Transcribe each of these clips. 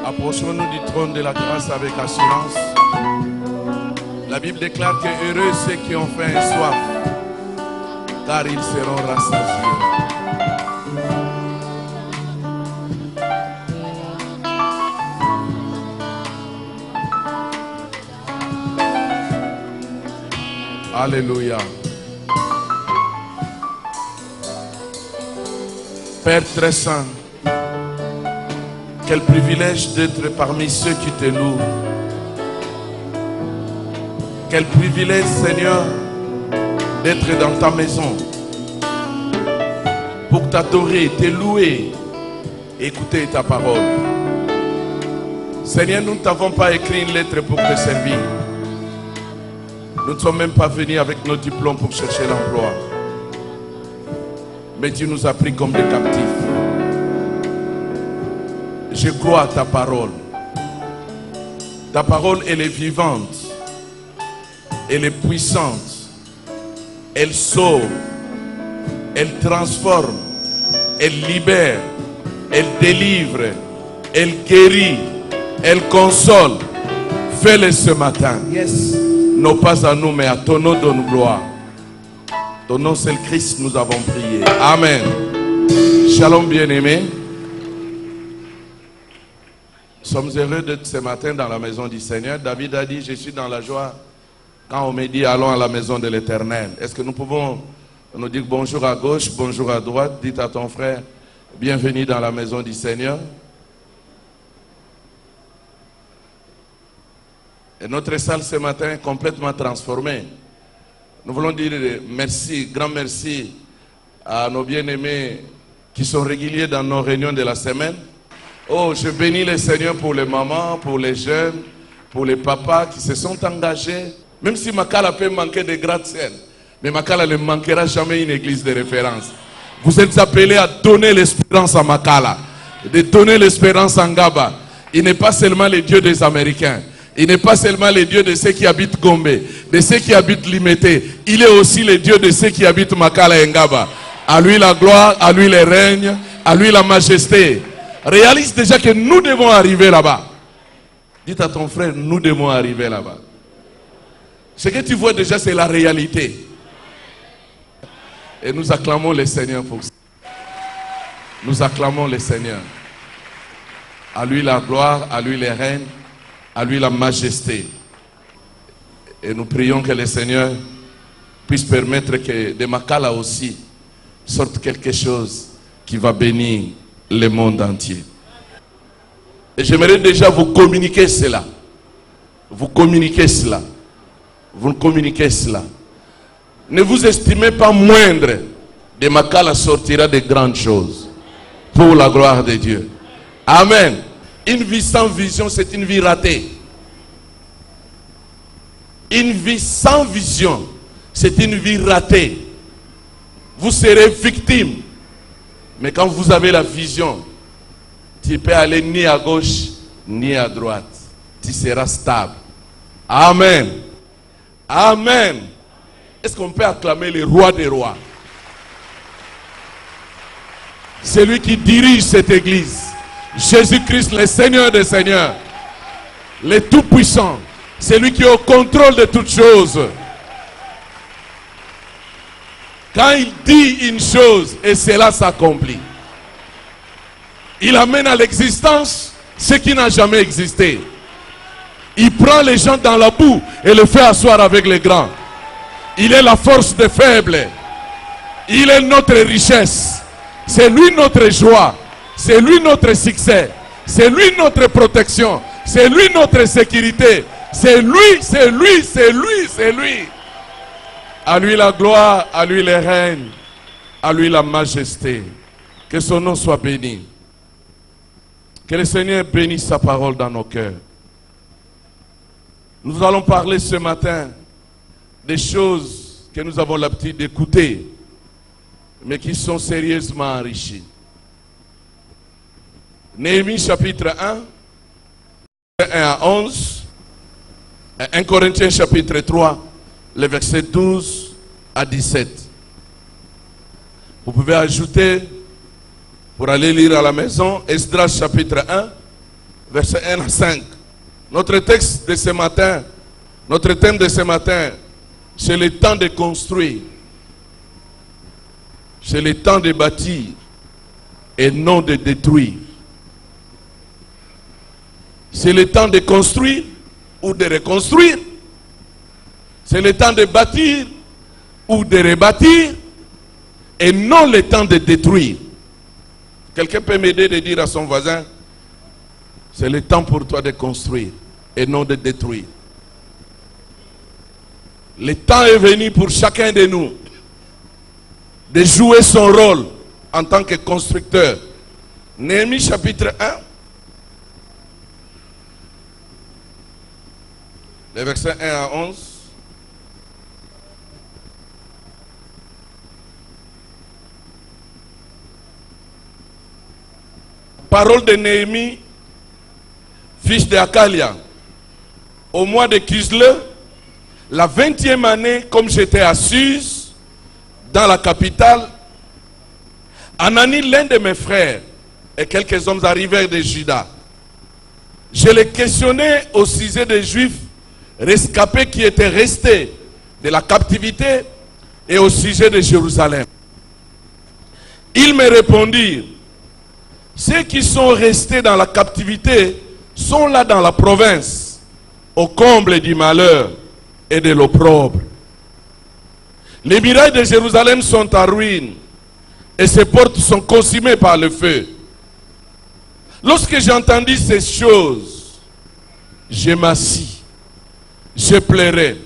Approchons-nous du trône de la grâce avec assurance. La Bible déclare que heureux ceux qui ont faim et soif, car ils seront rassasiés. Alléluia. Père très saint, quel privilège d'être parmi ceux qui te louent. Quel privilège, Seigneur, d'être dans ta maison pour t'adorer, te louer, écouter ta parole. Seigneur, nous ne t'avons pas écrit une lettre pour te servir. Nous ne sommes même pas venus avec nos diplômes pour chercher l'emploi. Mais tu nous as pris comme des captifs. Je crois à ta parole. Ta parole, elle est vivante. Elle est puissante. Elle sauve. Elle transforme. Elle libère. Elle délivre. Elle guérit. Elle console. Fais-le ce matin. Yes. Non pas à nous, mais à ton nom donne gloire. Ton nom, c'est le Christ, nous avons prié. Amen. Shalom, bien-aimés. Nous sommes heureux d'être ce matin dans la maison du Seigneur. David a dit, je suis dans la joie quand on me dit, allons à la maison de l'Éternel. Est-ce que nous pouvons nous dire bonjour à gauche, bonjour à droite? Dites à ton frère, bienvenue dans la maison du Seigneur. Et notre salle ce matin est complètement transformée. Nous voulons dire merci, grand merci à nos bien-aimés qui sont réguliers dans nos réunions de la semaine. Oh, je bénis le Seigneur pour les mamans, pour les jeunes, pour les papas qui se sont engagés. Même si Makala peut manquer de gratte-ciel, mais Makala ne manquera jamais une église de référence. Vous êtes appelés à donner l'espérance à Makala, de donner l'espérance à Ngaba. Il n'est pas seulement le Dieu des Américains. Il n'est pas seulement le Dieu de ceux qui habitent Gombe, de ceux qui habitent Limité. Il est aussi le Dieu de ceux qui habitent Makala et Ngaba. À lui la gloire, à lui le règne, à lui la majesté. Réalise déjà que nous devons arriver là-bas. Dites à ton frère, nous devons arriver là-bas. Ce que tu vois déjà, c'est la réalité. Et nous acclamons le Seigneur pour ça. Nous acclamons le Seigneur. À lui la gloire, à lui le règne, à lui la majesté. Et nous prions que le Seigneur puisse permettre que de Makala aussi sorte quelque chose qui va bénir le monde entier. Et j'aimerais déjà vous communiquer cela. Vous communiquez cela. Vous communiquez cela. Ne vous estimez pas moindre. De Makala sortira de grandes choses. Pour la gloire de Dieu. Amen. Une vie sans vision, c'est une vie ratée. Une vie sans vision, c'est une vie ratée. Vous serez victime. Mais quand vous avez la vision, tu peux aller ni à gauche, ni à droite. Tu seras stable. Amen. Amen. Est-ce qu'on peut acclamer le roi des rois? C'est lui qui dirige cette église. Jésus-Christ, le Seigneur des Seigneurs, le Tout-Puissant, c'est lui qui est au contrôle de toutes choses. Quand il dit une chose, et cela s'accomplit. Il amène à l'existence ce qui n'a jamais existé. Il prend les gens dans la boue et les fait asseoir avec les grands. Il est la force des faibles. Il est notre richesse. C'est lui notre joie. C'est lui notre succès. C'est lui notre protection. C'est lui notre sécurité. C'est lui, c'est lui, c'est lui, c'est lui. À lui la gloire, à lui le règne, à lui la majesté. Que son nom soit béni. Que le Seigneur bénisse sa parole dans nos cœurs. Nous allons parler ce matin des choses que nous avons l'habitude d'écouter, mais qui sont sérieusement enrichies. Néhémie chapitre 1, 1 à 11, 1 Corinthiens chapitre 3, les versets 12 à 17. Vous pouvez ajouter, pour aller lire à la maison, Esdras chapitre 1, versets 1 à 5. Notre texte de ce matin, notre thème de ce matin, c'est le temps de construire. C'est le temps de bâtir et non de détruire. C'est le temps de construire ou de reconstruire. C'est le temps de bâtir ou de rebâtir et non le temps de détruire. Quelqu'un peut m'aider de dire à son voisin, c'est le temps pour toi de construire et non de détruire. Le temps est venu pour chacun de nous de jouer son rôle en tant que constructeur. Néhémie chapitre 1, les versets 1 à 11. Parole de Néhémie, fils de Hakalia. Au mois de Kislev, la 20e année, comme j'étais à Suse, dans la capitale, Anani, l'un de mes frères, et quelques hommes arrivèrent de Juda. Je les questionnais au sujet des Juifs rescapés qui étaient restés de la captivité et au sujet de Jérusalem. Ils me répondirent, ceux qui sont restés dans la captivité sont là dans la province, au comble du malheur et de l'opprobre. Les murailles de Jérusalem sont en ruine et ses portes sont consumées par le feu. Lorsque j'entendis ces choses, je m'assis, je pleurais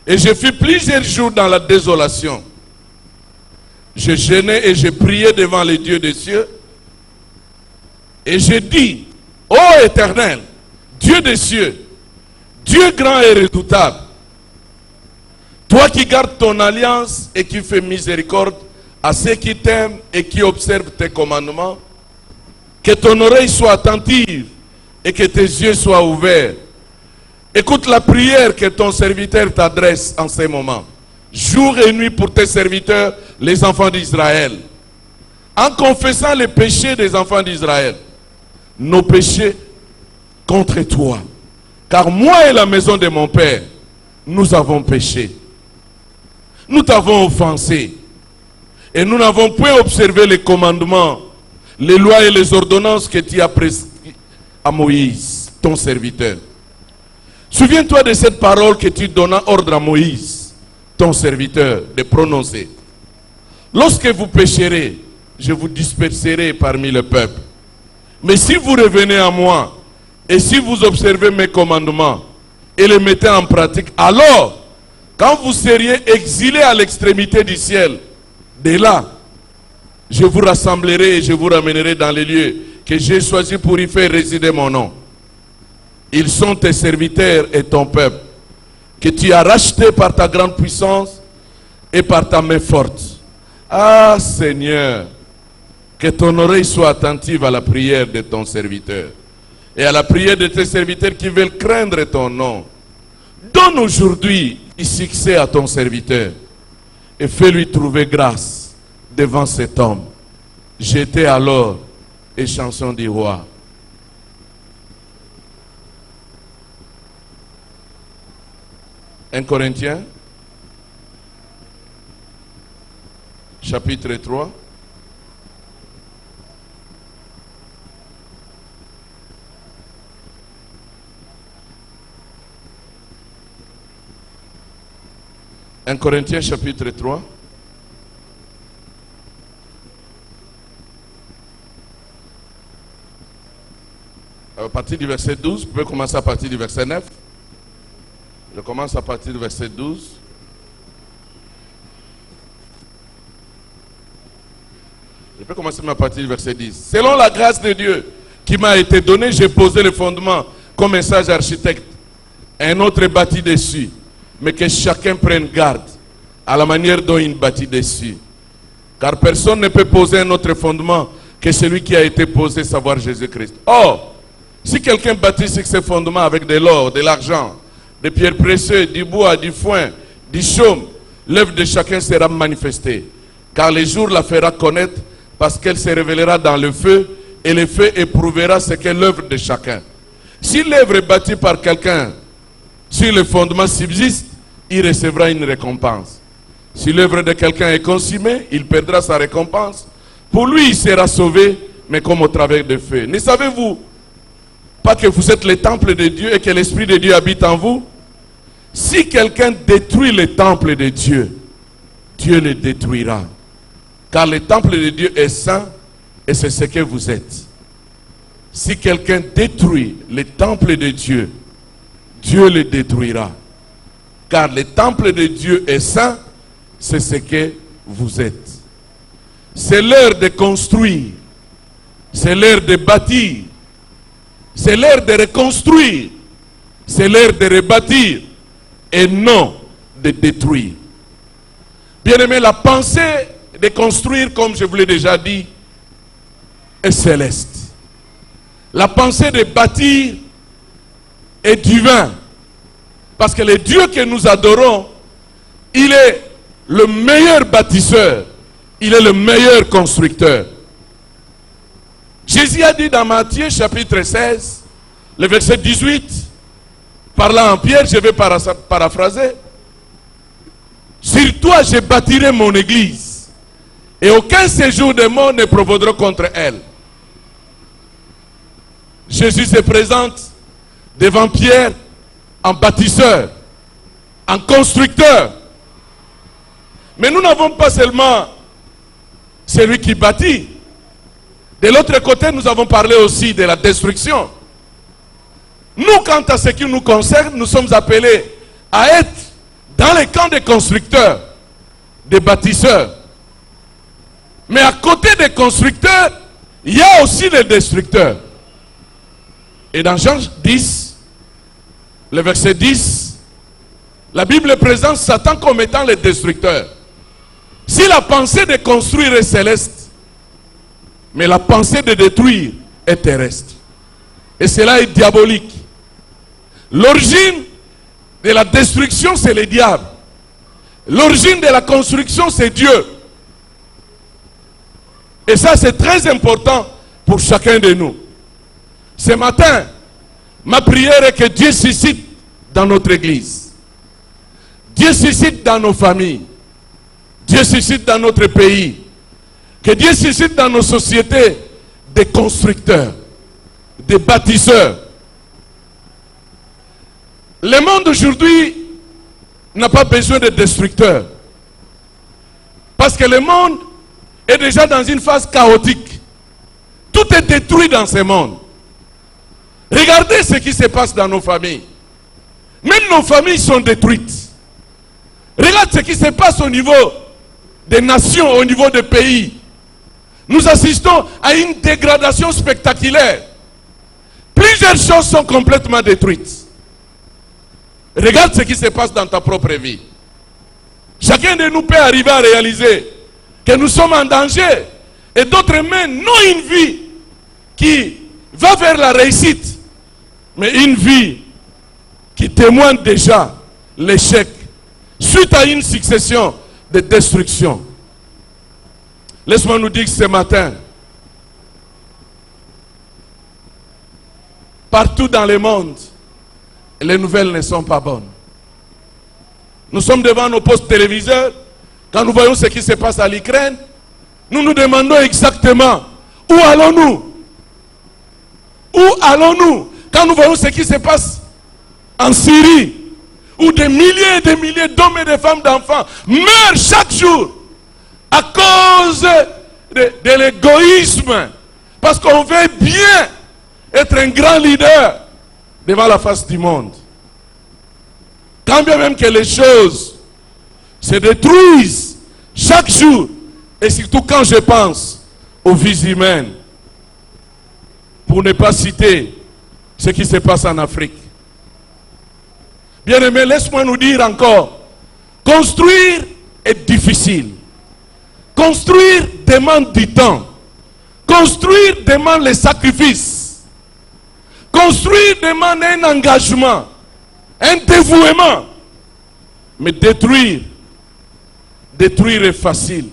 et je fus plusieurs jours dans la désolation. Je jeûnais et je priais devant les dieux des cieux et je dis, ô Éternel, Dieu des cieux, Dieu grand et redoutable, toi qui gardes ton alliance et qui fais miséricorde à ceux qui t'aiment et qui observent tes commandements, que ton oreille soit attentive et que tes yeux soient ouverts. Écoute la prière que ton serviteur t'adresse en ces moments, jour et nuit pour tes serviteurs, les enfants d'Israël, en confessant les péchés des enfants d'Israël, nos péchés contre toi. Car moi et la maison de mon Père, nous avons péché. Nous t'avons offensé. Et nous n'avons point observé les commandements, les lois et les ordonnances que tu as prescrites à Moïse, ton serviteur. Souviens-toi de cette parole que tu donnas ordre à Moïse, ton serviteur, de prononcer. Lorsque vous pécherez, je vous disperserai parmi le peuple. Mais si vous revenez à moi, et si vous observez mes commandements, et les mettez en pratique, alors, quand vous seriez exilés à l'extrémité du ciel, de là, je vous rassemblerai et je vous ramènerai dans les lieux que j'ai choisis pour y faire résider mon nom. Ils sont tes serviteurs et ton peuple, que tu as racheté par ta grande puissance et par ta main forte. Ah Seigneur, que ton oreille soit attentive à la prière de ton serviteur et à la prière de tes serviteurs qui veulent craindre ton nom. Donne aujourd'hui du succès à ton serviteur et fais-lui trouver grâce devant cet homme. J'étais alors et chanson du roi. Un Corinthiens, chapitre 3. Un Corinthiens chapitre 3. À partir du verset 12, vous pouvez commencer à partir du verset 9. Je commence à partir du verset 12. Je peux commencer à partir du verset 10. Selon la grâce de Dieu qui m'a été donnée, j'ai posé le fondement comme un sage architecte. Un autre est bâti dessus. Mais que chacun prenne garde à la manière dont il bâtit dessus. Car personne ne peut poser un autre fondement que celui qui a été posé, savoir Jésus-Christ. Or, si quelqu'un bâtit sur ce fondement avec de l'or, de l'argent, des pierres précieuses, du bois, du foin, du chaume, l'œuvre de chacun sera manifestée. Car le jour la fera connaître parce qu'elle se révélera dans le feu et le feu éprouvera ce qu'est l'œuvre de chacun. Si l'œuvre est bâtie par quelqu'un, si le fondement subsiste, il recevra une récompense. Si l'œuvre de quelqu'un est consumée, il perdra sa récompense. Pour lui, il sera sauvé, mais comme au travers de feu. Ne savez-vous pas que vous êtes le temple de Dieu et que l'Esprit de Dieu habite en vous? Si quelqu'un détruit le temple de Dieu, Dieu le détruira. Car le temple de Dieu est saint et c'est ce que vous êtes. Si quelqu'un détruit le temple de Dieu, Dieu le détruira. Car le temple de Dieu est saint, c'est ce que vous êtes. C'est l'heure de construire. C'est l'heure de bâtir. C'est l'heure de reconstruire. C'est l'heure de rebâtir. Et non de détruire. Bien-aimé, la pensée de construire, comme je vous l'ai déjà dit, est céleste. La pensée de bâtir est divin. Parce que le Dieu que nous adorons, il est le meilleur bâtisseur. Il est le meilleur constructeur. Jésus a dit dans Matthieu chapitre 16, le verset 18, parlant en Pierre, je vais paraphraser. Sur toi je bâtirai mon église, et aucun séjour de mort ne provoquera contre elle. Jésus se présente devant Pierre en bâtisseur, en constructeur. Mais nous n'avons pas seulement celui qui bâtit. De l'autre côté, nous avons parlé aussi de la destruction. Nous, quant à ce qui nous concerne, nous sommes appelés à être dans les camps des constructeurs, des bâtisseurs. Mais à côté des constructeurs, il y a aussi des destructeurs. Et dans Jean 10, le verset 10, la Bible présente Satan comme étant le destructeur. Si la pensée de construire est céleste, mais la pensée de détruire est terrestre. Et cela est diabolique. L'origine de la destruction, c'est le diable. L'origine de la construction, c'est Dieu. Et ça, c'est très important pour chacun de nous. Ce matin, ma prière est que Dieu suscite dans notre église. Dieu suscite dans nos familles. Dieu suscite dans notre pays. Que Dieu suscite dans nos sociétés des constructeurs, des bâtisseurs. Le monde aujourd'hui n'a pas besoin de destructeurs. Parce que le monde est déjà dans une phase chaotique. Tout est détruit dans ce monde. Regardez ce qui se passe dans nos familles. Même nos familles sont détruites. Regarde ce qui se passe au niveau des nations, au niveau des pays. Nous assistons à une dégradation spectaculaire. Plusieurs choses sont complètement détruites. Regarde ce qui se passe dans ta propre vie. Chacun de nous peut arriver à réaliser que nous sommes en danger. Et d'autres mènent non une vie qui va vers la réussite, mais une vie qui témoigne déjà l'échec suite à une succession de destruction. Laisse-moi nous dire que ce matin, partout dans le monde, les nouvelles ne sont pas bonnes. Nous sommes devant nos postes téléviseurs, quand nous voyons ce qui se passe à l'Ukraine, nous nous demandons exactement où allons-nous? Où allons-nous? Quand nous voyons ce qui se passe en Syrie, où des milliers et des milliers d'hommes et de femmes, d'enfants meurent chaque jour à cause de l'égoïsme, parce qu'on veut bien être un grand leader devant la face du monde. Quand bien même que les choses se détruisent chaque jour, et surtout quand je pense aux vies humaines, pour ne pas citer ce qui se passe en Afrique. Bien-aimé, laisse-moi nous dire encore, construire est difficile. Construire demande du temps. Construire demande les sacrifices. Construire demande un engagement, un dévouement. Mais détruire est facile.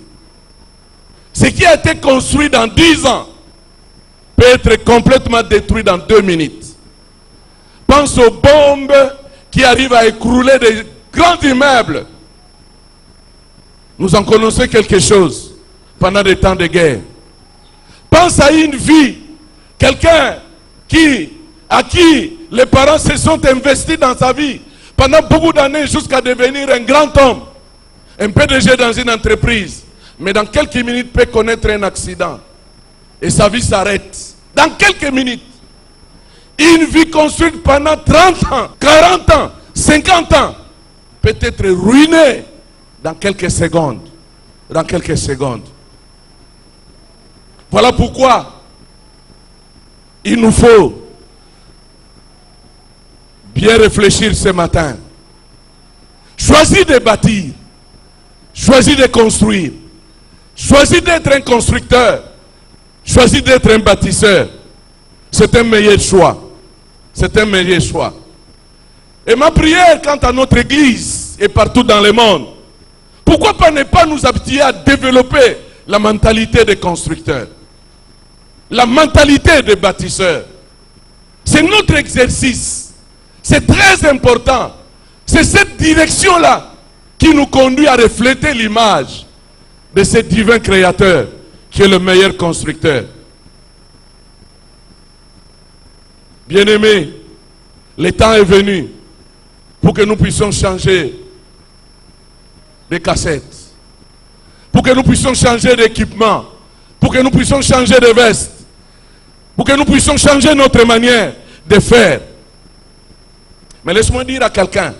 Ce qui a été construit dans 10 ans peut être complètement détruit dans 2 minutes. Pense aux bombes qui arrivent à écrouler des grands immeubles. Nous en connaissons quelque chose pendant des temps de guerre. Pense à une vie, quelqu'un à qui les parents se sont investis dans sa vie pendant beaucoup d'années jusqu'à devenir un grand homme, un PDG dans une entreprise, mais dans quelques minutes peut connaître un accident et sa vie s'arrête. Dans quelques minutes. Une vie construite pendant 30 ans, 40 ans, 50 ans peut être ruinée dans quelques secondes. Dans quelques secondes. Voilà pourquoi il nous faut bien réfléchir ce matin. Choisis de bâtir. Choisis de construire. Choisis d'être un constructeur. Choisis d'être un bâtisseur. C'est un meilleur choix. C'est un meilleur choix. Et ma prière quant à notre église et partout dans le monde, pourquoi pas ne pas nous habituer à développer la mentalité des constructeurs, la mentalité des bâtisseurs. C'est notre exercice. C'est très important. C'est cette direction-là qui nous conduit à refléter l'image de ce divin créateur qui est le meilleur constructeur. Bien-aimés, le temps est venu pour que nous puissions changer de cassettes, pour que nous puissions changer d'équipement, pour que nous puissions changer de veste, pour que nous puissions changer notre manière de faire. Mais laisse-moi dire à quelqu'un,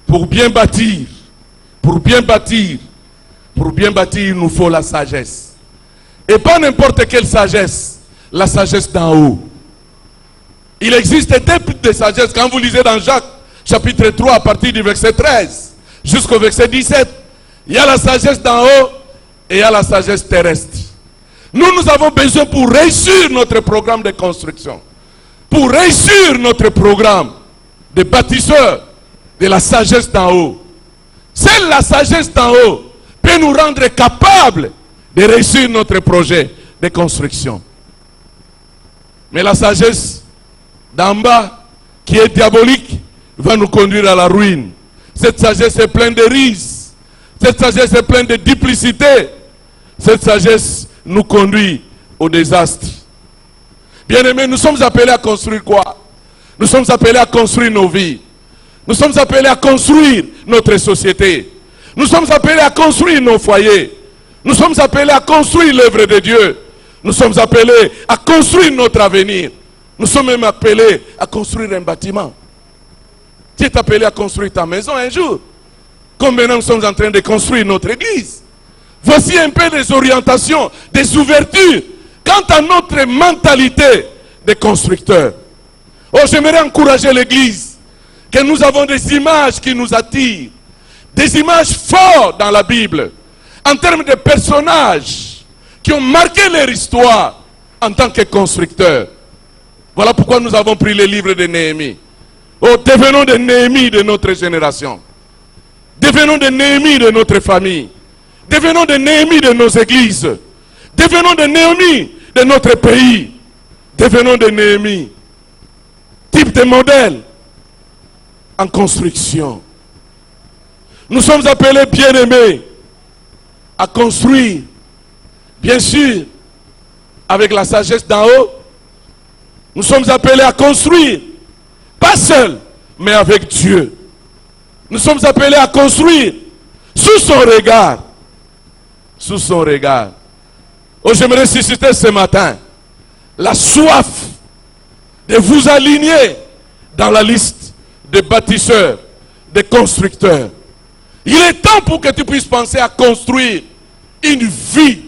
pour bien bâtir, il nous faut la sagesse. Et pas n'importe quelle sagesse, la sagesse d'en haut. Il existe deux types de sagesse. Quand vous lisez dans Jacques, chapitre 3, à partir du verset 13, jusqu'au verset 17, il y a la sagesse d'en haut et il y a la sagesse terrestre. Nous avons besoin pour réussir notre programme de construction, pour réussir notre programme de bâtisseur, de la sagesse d'en haut. Seule la sagesse d'en haut peut nous rendre capables de réussir notre projet de construction. Mais la sagesse d'en bas, qui est diabolique, va nous conduire à la ruine. Cette sagesse est pleine de rises. Cette sagesse est pleine de duplicité. Cette sagesse nous conduit au désastre. Bien-aimés, nous sommes appelés à construire quoi? Nous sommes appelés à construire nos vies. Nous sommes appelés à construire notre société. Nous sommes appelés à construire nos foyers. Nous sommes appelés à construire l'œuvre de Dieu. Nous sommes appelés à construire notre avenir. Nous sommes même appelés à construire un bâtiment. Tu es appelé à construire ta maison un jour. Comme maintenant nous sommes en train de construire notre église. Voici un peu des orientations, des ouvertures quant à notre mentalité de constructeur. Oh, j'aimerais encourager l'église, que nous avons des images qui nous attirent, des images fortes dans la Bible, en termes de personnages qui ont marqué leur histoire en tant que constructeurs. Voilà pourquoi nous avons pris le livre de Néhémie. Oh, devenons des Néhémies de notre génération. Devenons des Néhémies de notre famille. Devenons des Néhémies de nos églises. Devenons des Néhémies de notre pays. Devenons des Néhémies. Type de modèle en construction. Nous sommes appelés, bien-aimés, à construire, bien sûr, avec la sagesse d'en haut. Nous sommes appelés à construire, pas seuls, mais avec Dieu. Nous sommes appelés à construire sous son regard. Sous son regard. Oh, j'aimerais susciter ce matin la soif de vous aligner dans la liste des bâtisseurs, des constructeurs. Il est temps pour que tu puisses penser à construire une vie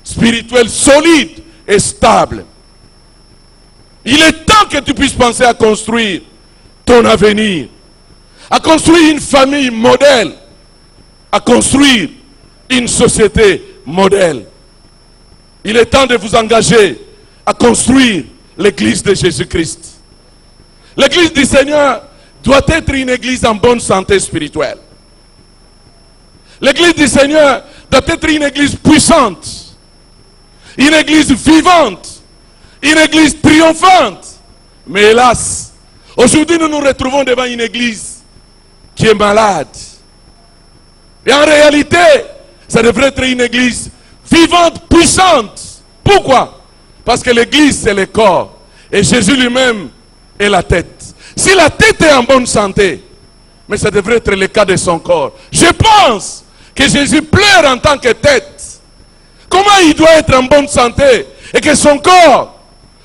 spirituelle solide et stable. Il est temps que tu puisses penser à construire ton avenir, à construire une famille modèle, à construire une société modèle. Il est temps de vous engager à construire l'église de Jésus-Christ. L'église du Seigneur doit être une église en bonne santé spirituelle. L'église du Seigneur doit être une église puissante, une église vivante, Une église triomphante. Mais hélas, aujourd'hui nous nous retrouvons devant une église qui est malade. Et en réalité, ça devrait être une église vivante, puissante. Pourquoi? Parce que l'église c'est le corps. Et Jésus lui-même est la tête. Si la tête est en bonne santé, mais ça devrait être le cas de son corps. Je pense que Jésus pleure en tant que tête. Comment il doit être en bonne santé et que son corps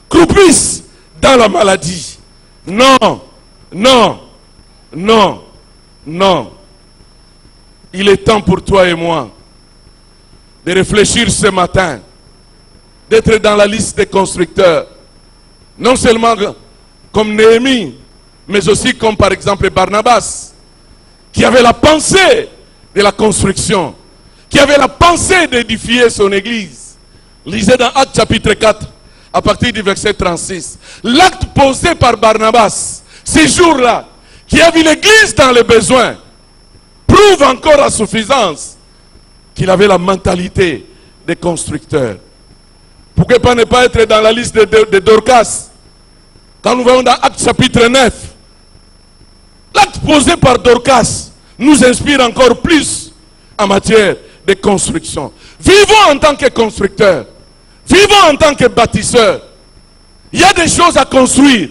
croupisse dans la maladie? Non, non, non, non. Il est temps pour toi et moi de réfléchir ce matin, d'être dans la liste des constructeurs. Non seulement comme Néhémie, mais aussi comme par exemple Barnabas, qui avait la pensée de la construction, qui avait la pensée d'édifier son église. Lisez dans Actes chapitre 4, à partir du verset 36. L'acte posé par Barnabas, ces jours-là, qui a vu l'église dans les besoins, prouve encore à suffisance qu'il avait la mentalité des constructeurs. Pourquoi ne pas être dans la liste de Dorcas? Quand nous voyons dans Actes chapitre 9, l'acte posé par Dorcas nous inspire encore plus en matière de construction. Vivons en tant que constructeurs. Vivons en tant que bâtisseurs. Il y a des choses à construire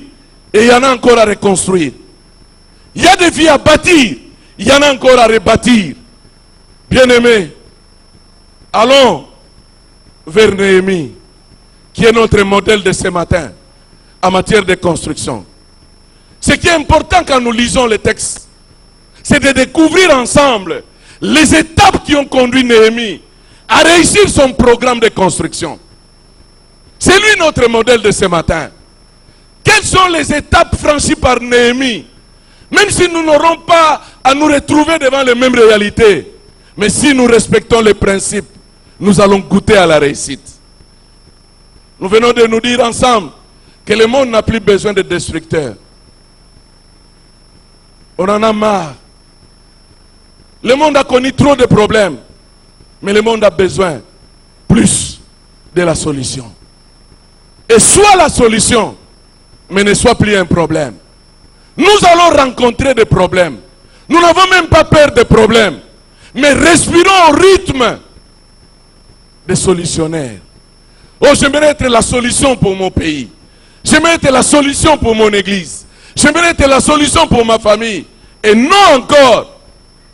et il y en a encore à reconstruire. Il y a des vies à bâtir, il y en a encore à rebâtir. Bien-aimés, allons vers Néhémie, qui est notre modèle de ce matin en matière de construction. Ce qui est important quand nous lisons les textes, c'est de découvrir ensemble les étapes qui ont conduit Néhémie à réussir son programme de construction. C'est lui notre modèle de ce matin. Quelles sont les étapes franchies par Néhémie? Même si nous n'aurons pas à nous retrouver devant les mêmes réalités, mais si nous respectons les principes, nous allons goûter à la réussite. Nous venons de nous dire ensemble que le monde n'a plus besoin de destructeurs. On en a marre. Le monde a connu trop de problèmes, mais le monde a besoin plus de la solution. Et soit la solution, mais ne soit plus un problème. Nous allons rencontrer des problèmes. Nous n'avons même pas peur des problèmes, mais respirons au rythme des solutionnaires. Oh, j'aimerais être la solution pour mon pays. J'aimerais être la solution pour mon église. J'aimerais être la solution pour ma famille. Et non encore,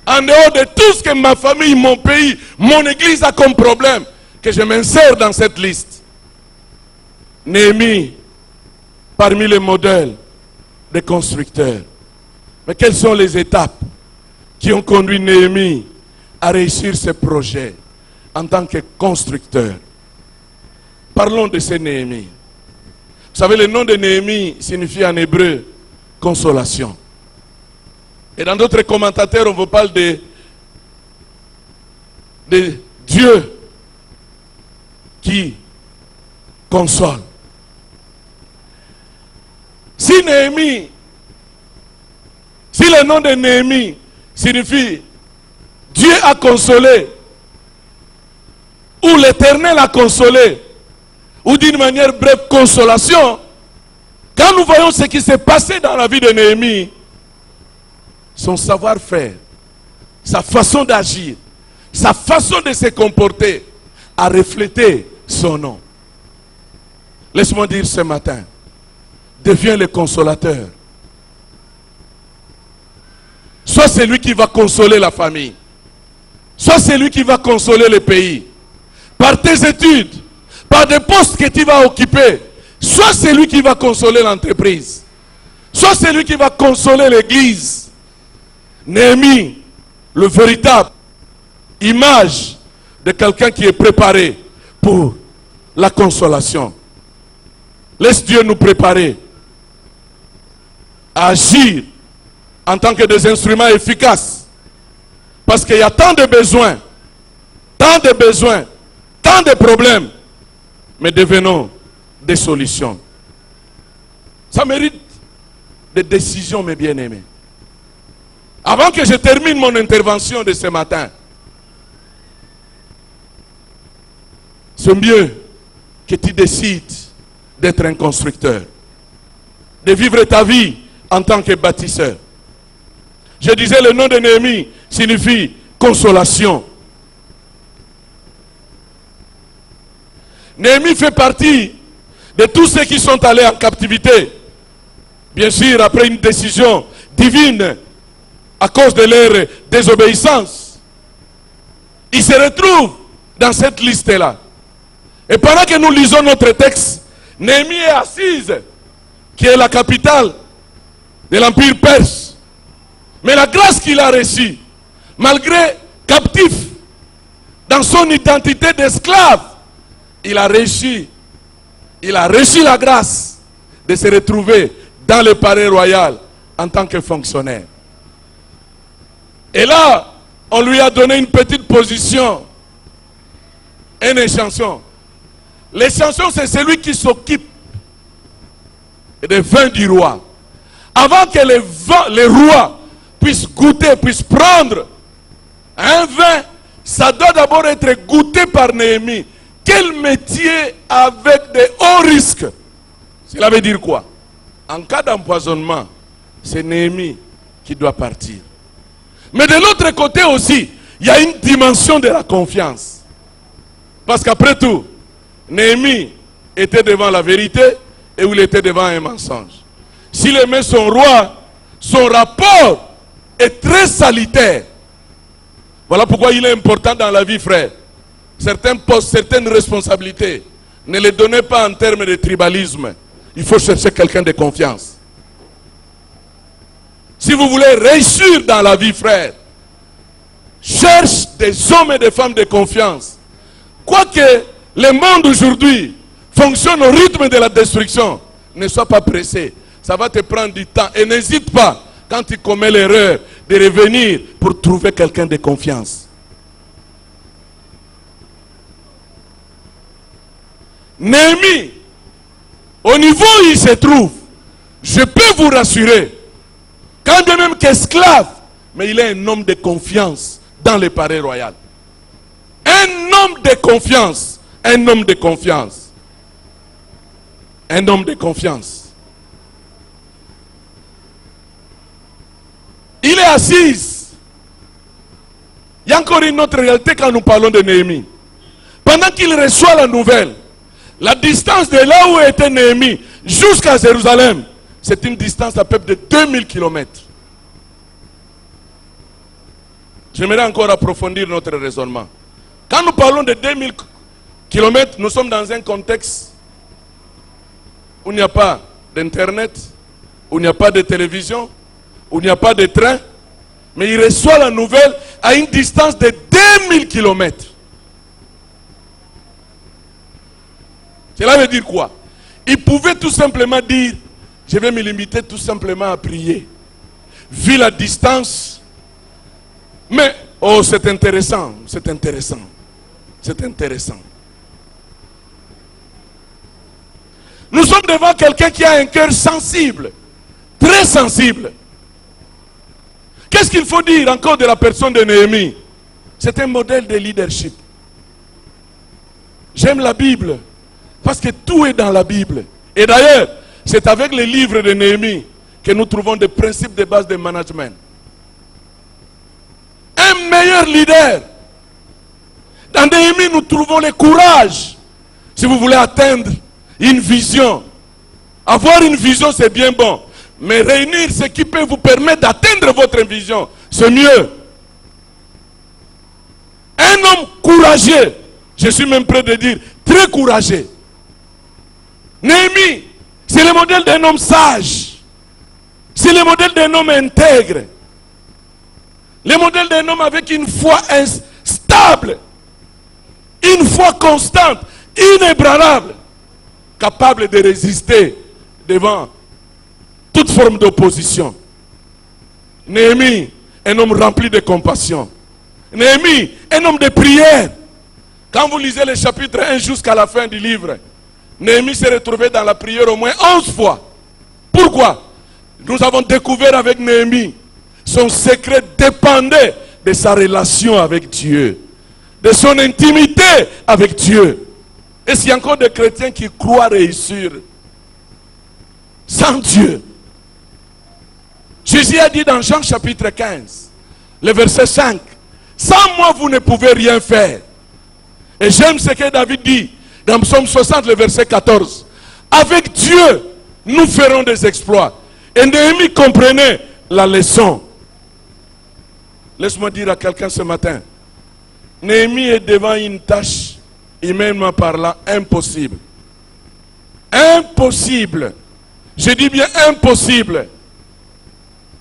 en dehors de tout ce que ma famille, mon pays, mon église a comme problème, que je m'insère dans cette liste. Néhémie, parmi les modèles des constructeurs. Mais quelles sont les étapes qui ont conduit Néhémie à réussir ce projet en tant que constructeur? Parlons de ce Néhémie. Vous savez, le nom de Néhémie signifie en hébreu consolation. Et dans d'autres commentateurs, on vous parle de Dieu qui console. Si Néhémie, si le nom de Néhémie signifie Dieu a consolé, ou l'Éternel a consolé, ou d'une manière brève, consolation, quand nous voyons ce qui s'est passé dans la vie de Néhémie, son savoir-faire, sa façon d'agir, sa façon de se comporter, a reflété son nom. Laisse-moi dire ce matin, deviens le consolateur. Soit celui qui va consoler la famille, soit celui qui va consoler le pays, par tes études, par des postes que tu vas occuper, soit celui qui va consoler l'entreprise, soit celui qui va consoler l'église. Néhémie, le véritable image de quelqu'un qui est préparé pour la consolation. Laisse Dieu nous préparer à agir en tant que des instruments efficaces. Parce qu'il y a tant de besoins, tant de problèmes, mais devenons des solutions. Ça mérite des décisions, mes bien-aimés. Avant que je termine mon intervention de ce matin, c'est mieux que tu décides d'être un constructeur, de vivre ta vie en tant que bâtisseur. Je disais, le nom de Néhémie signifie consolation. Néhémie fait partie de tous ceux qui sont allés en captivité. Bien sûr, après une décision divine, à cause de leur désobéissance. Il se retrouve dans cette liste-là. Et pendant que nous lisons notre texte, Néhémie est assise, qui est la capitale de l'Empire perse. Mais la grâce qu'il a reçue, malgré captif, dans son identité d'esclave, il a reçu la grâce de se retrouver dans le palais royal en tant que fonctionnaire. Et là, on lui a donné une petite position, un échantillon. L'échantillon, c'est celui qui s'occupe des vins du roi. Avant que les rois puissent goûter, puissent prendre un vin, ça doit d'abord être goûté par Néhémie. Quel métier avec de hauts risques? Cela veut dire quoi? En cas d'empoisonnement, c'est Néhémie qui doit partir. Mais de l'autre côté aussi, il y a une dimension de la confiance. Parce qu'après tout, Néhémie était devant la vérité et il était devant un mensonge. S'il aimait son roi, son rapport est très salutaire. Voilà pourquoi il est important dans la vie, frère. Certains postes, certaines responsabilités, ne les donnez pas en termes de tribalisme. Il faut chercher quelqu'un de confiance. Si vous voulez réussir dans la vie, frère, cherche des hommes et des femmes de confiance. Quoique le monde aujourd'hui fonctionne au rythme de la destruction, ne sois pas pressé. Ça va te prendre du temps. Et n'hésite pas, quand tu commets l'erreur, de revenir pour trouver quelqu'un de confiance. Néhémie, au niveau où il se trouve, je peux vous rassurer, quand de même qu'esclave, mais il est un homme de confiance dans le palais royal. Un homme de confiance. Un homme de confiance. Un homme de confiance. Il est assis. Il y a encore une autre réalité quand nous parlons de Néhémie. Pendant qu'il reçoit la nouvelle, la distance de là où était Néhémie jusqu'à Jérusalem, c'est une distance à peu près de 2000 km. J'aimerais encore approfondir notre raisonnement. Quand nous parlons de 2000 km, nous sommes dans un contexte où il n'y a pas d'internet, où il n'y a pas de télévision, où il n'y a pas de train, mais il reçoit la nouvelle à une distance de 2000 km. Cela veut dire quoi? Il pouvait tout simplement dire, je vais me limiter tout simplement à prier. Vu la distance, mais, oh, c'est intéressant, c'est intéressant, c'est intéressant. Nous sommes devant quelqu'un qui a un cœur sensible, très sensible. Qu'est-ce qu'il faut dire encore de la personne de Néhémie? C'est un modèle de leadership. J'aime la Bible, parce que tout est dans la Bible. Et d'ailleurs, c'est avec les livres de Néhémie que nous trouvons des principes de base de management. Un meilleur leader. Dans Néhémie, nous trouvons le courage. Si vous voulez atteindre une vision. Avoir une vision, c'est bien bon. Mais réunir ce qui peut vous permettre d'atteindre votre vision, c'est mieux. Un homme courageux, je suis même prêt de dire, très courageux. Néhémie, c'est le modèle d'un homme sage. C'est le modèle d'un homme intègre. Le modèle d'un homme avec une foi stable. Une foi constante, inébranlable. Capable de résister devant toute forme d'opposition. Néhémie, un homme rempli de compassion. Néhémie, un homme de prière. Quand vous lisez le chapitre 1 jusqu'à la fin du livre, Néhémie s'est retrouvé dans la prière au moins 11 fois. Pourquoi? Nous avons découvert avec Néhémie, son secret dépendait de sa relation avec Dieu, de son intimité avec Dieu. Et s'il y a encore des chrétiens qui croient réussir sans Dieu. Jésus a dit dans Jean chapitre 15, le verset 5, sans moi vous ne pouvez rien faire. Et j'aime ce que David dit dans Psaume 60, le verset 14. Avec Dieu, nous ferons des exploits. Et Néhémie comprenait la leçon. Laisse-moi dire à quelqu'un ce matin, Néhémie est devant une tâche, humainement parlant, impossible. Impossible. Je dis bien impossible.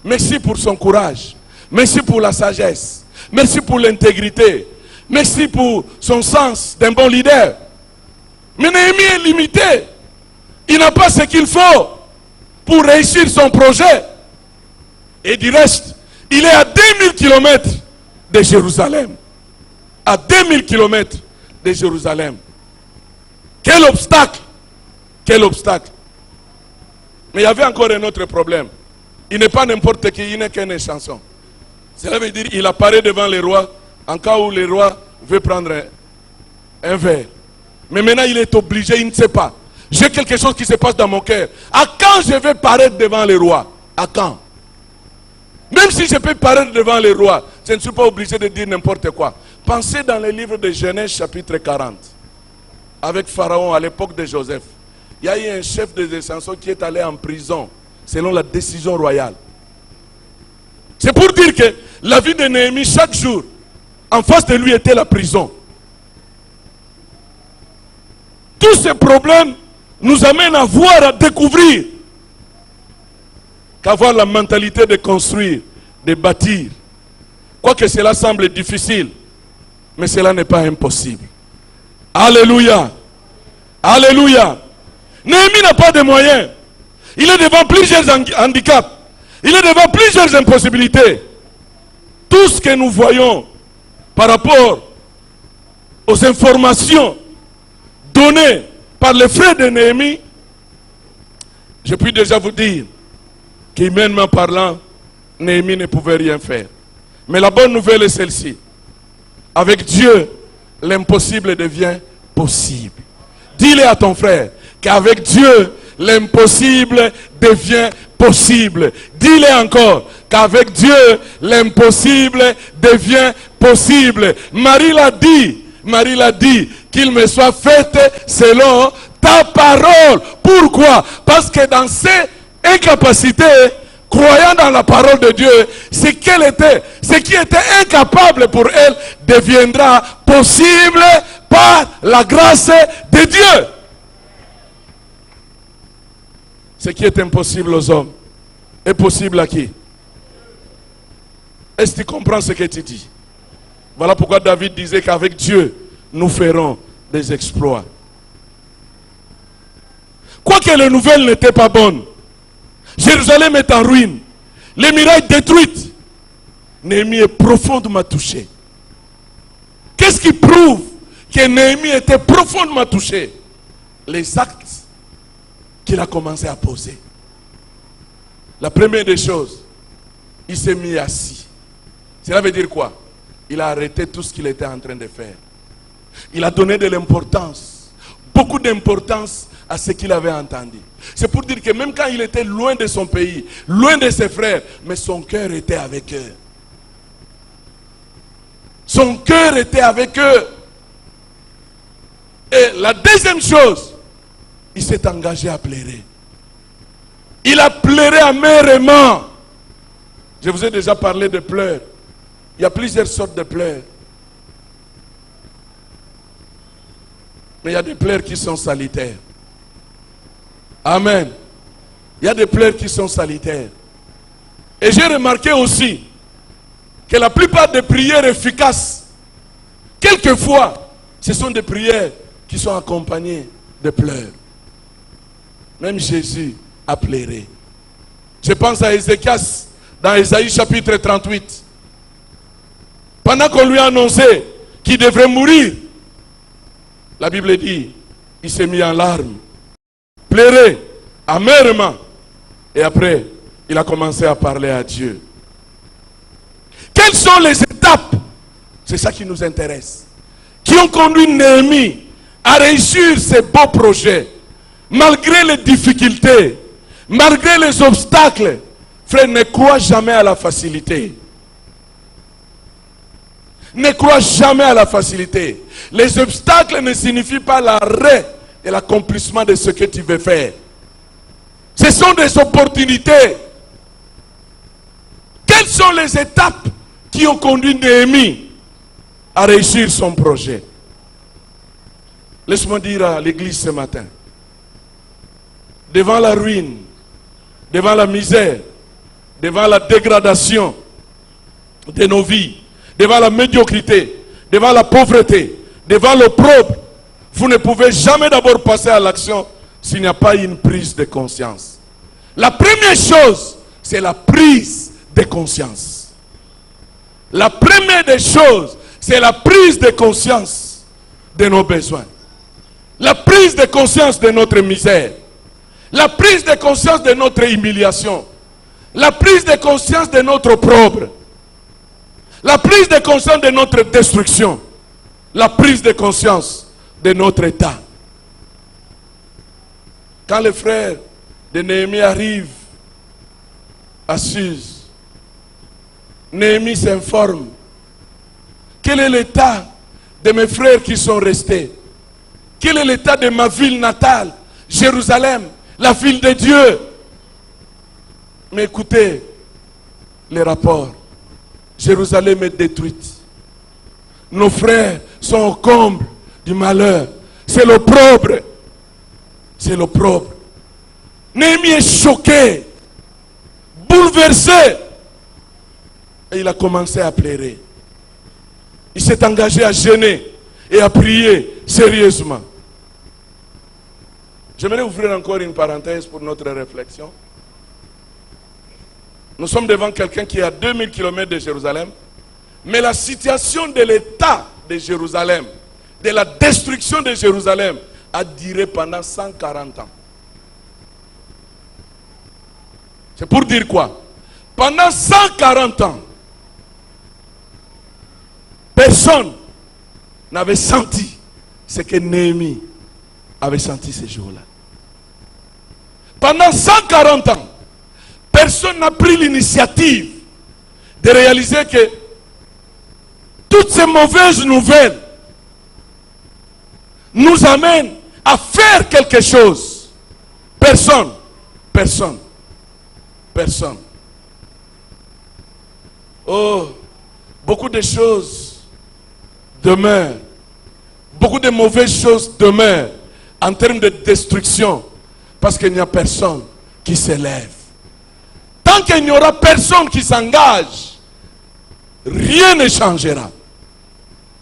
Merci pour son courage. Merci pour la sagesse. Merci pour l'intégrité. Merci pour son sens d'un bon leader. Mais Néhémie est limité. Il n'a pas ce qu'il faut pour réussir son projet. Et du reste, il est à 2000 km de Jérusalem. À 2000 km de Jérusalem. Quel obstacle! Quel obstacle! Mais il y avait encore un autre problème. Il n'est pas n'importe qui, il n'est qu'une chanson. Cela veut dire qu'il apparaît devant les rois en cas où le roi veut prendre un verre. Mais maintenant il est obligé, il ne sait pas. J'ai quelque chose qui se passe dans mon cœur. À quand je vais paraître devant les rois? À quand? Même si je peux paraître devant les rois, je ne suis pas obligé de dire n'importe quoi. Pensez dans le livre de Genèse chapitre 40. Avec Pharaon à l'époque de Joseph. Il y a eu un chef des Essentiels qui est allé en prison selon la décision royale. C'est pour dire que la vie de Néhémie, chaque jour, en face de lui était la prison. Tous ces problèmes nous amènent à voir, à découvrir qu'avoir la mentalité de construire, de bâtir, quoique cela semble difficile, mais cela n'est pas impossible. Alléluia. Alléluia. Néhémie n'a pas de moyens. Il est devant plusieurs handicaps. Il est devant plusieurs impossibilités. Tout ce que nous voyons par rapport aux informations données par les frères de Néhémie, je puis déjà vous dire qu'humainement parlant, Néhémie ne pouvait rien faire. Mais la bonne nouvelle est celle-ci. Avec Dieu, l'impossible devient possible. Dis-le à ton frère qu'avec Dieu, l'impossible devient possible. Dis-le encore qu'avec Dieu, l'impossible devient possible. Marie l'a dit qu'il me soit fait selon ta parole. Pourquoi? Parce que dans ses incapacités, croyant dans la parole de Dieu, ce qui était incapable pour elle deviendra possible par la grâce de Dieu. Ce qui est impossible aux hommes est possible à qui? Est-ce que tu comprends ce que tu dis? Voilà pourquoi David disait qu'avec Dieu, nous ferons des exploits. Quoique les nouvelles n'étaient pas bonnes, Jérusalem est en ruine, les murailles détruites, Néhémie est profondément touché. Qu'est-ce qui prouve que Néhémie était profondément touché? Les actes qu'il a commencé à poser. La première des choses, il s'est mis assis. Cela veut dire quoi? Il a arrêté tout ce qu'il était en train de faire. Il a donné de l'importance, beaucoup d'importance à ce qu'il avait entendu. C'est pour dire que même quand il était loin de son pays, loin de ses frères, mais son cœur était avec eux. Son cœur était avec eux. Et la deuxième chose, il s'est engagé à pleurer. Il a pleuré amèrement. Je vous ai déjà parlé de pleurs. Il y a plusieurs sortes de pleurs. Mais il y a des pleurs qui sont salutaires. Amen. Il y a des pleurs qui sont salutaires. Et j'ai remarqué aussi que la plupart des prières efficaces, quelquefois, ce sont des prières qui sont accompagnées de pleurs. Même Jésus a pleuré. Je pense à Ézéchias dans Ésaïe chapitre 38. Pendant qu'on lui a annoncé qu'il devrait mourir, la Bible dit, il s'est mis en larmes, pleurait amèrement, et après, il a commencé à parler à Dieu. Quelles sont les étapes, c'est ça qui nous intéresse, qui ont conduit Néhémie à réussir ces beaux projets, malgré les difficultés, malgré les obstacles, frère, ne crois jamais à la facilité. Ne crois jamais à la facilité. Les obstacles ne signifient pas l'arrêt et l'accomplissement de ce que tu veux faire. Ce sont des opportunités. Quelles sont les étapes qui ont conduit Néhémie à réussir son projet? Laisse-moi dire à l'église ce matin, devant la ruine, devant la misère, devant la dégradation de nos vies, devant la médiocrité, devant la pauvreté, devant l'opprobre, vous ne pouvez jamais d'abord passer à l'action s'il n'y a pas une prise de conscience. La première chose, c'est la prise de conscience. La première des choses, c'est la prise de conscience de nos besoins. La prise de conscience de notre misère. La prise de conscience de notre humiliation. La prise de conscience de notre opprobre. La prise de conscience de notre destruction. La prise de conscience de notre état. Quand les frères de Néhémie arrivent à Suse, Néhémie s'informe. Quel est l'état de mes frères qui sont restés? Quel est l'état de ma ville natale, Jérusalem, la ville de Dieu? Mais écoutez les rapports. Jérusalem est détruite. Nos frères sont au comble du malheur. C'est l'opprobre. C'est l'opprobre. Néhémie est choqué, bouleversé. Et il a commencé à pleurer. Il s'est engagé à jeûner et à prier sérieusement. J'aimerais ouvrir encore une parenthèse pour notre réflexion. Nous sommes devant quelqu'un qui est à 2000 km de Jérusalem. Mais la situation de l'état de Jérusalem, de la destruction de Jérusalem, a duré pendant 140 ans. C'est pour dire quoi? Pendant 140 ans, personne n'avait senti ce que Néhémie avait senti ce jour-là. Pendant 140 ans, personne n'a pris l'initiative de réaliser que toutes ces mauvaises nouvelles nous amènent à faire quelque chose. Personne. Personne. Personne. Oh, beaucoup de choses demeurent. Beaucoup de mauvaises choses demeurent en termes de destruction parce qu'il n'y a personne qui s'élève. Tant qu'il n'y aura personne qui s'engage, rien ne changera.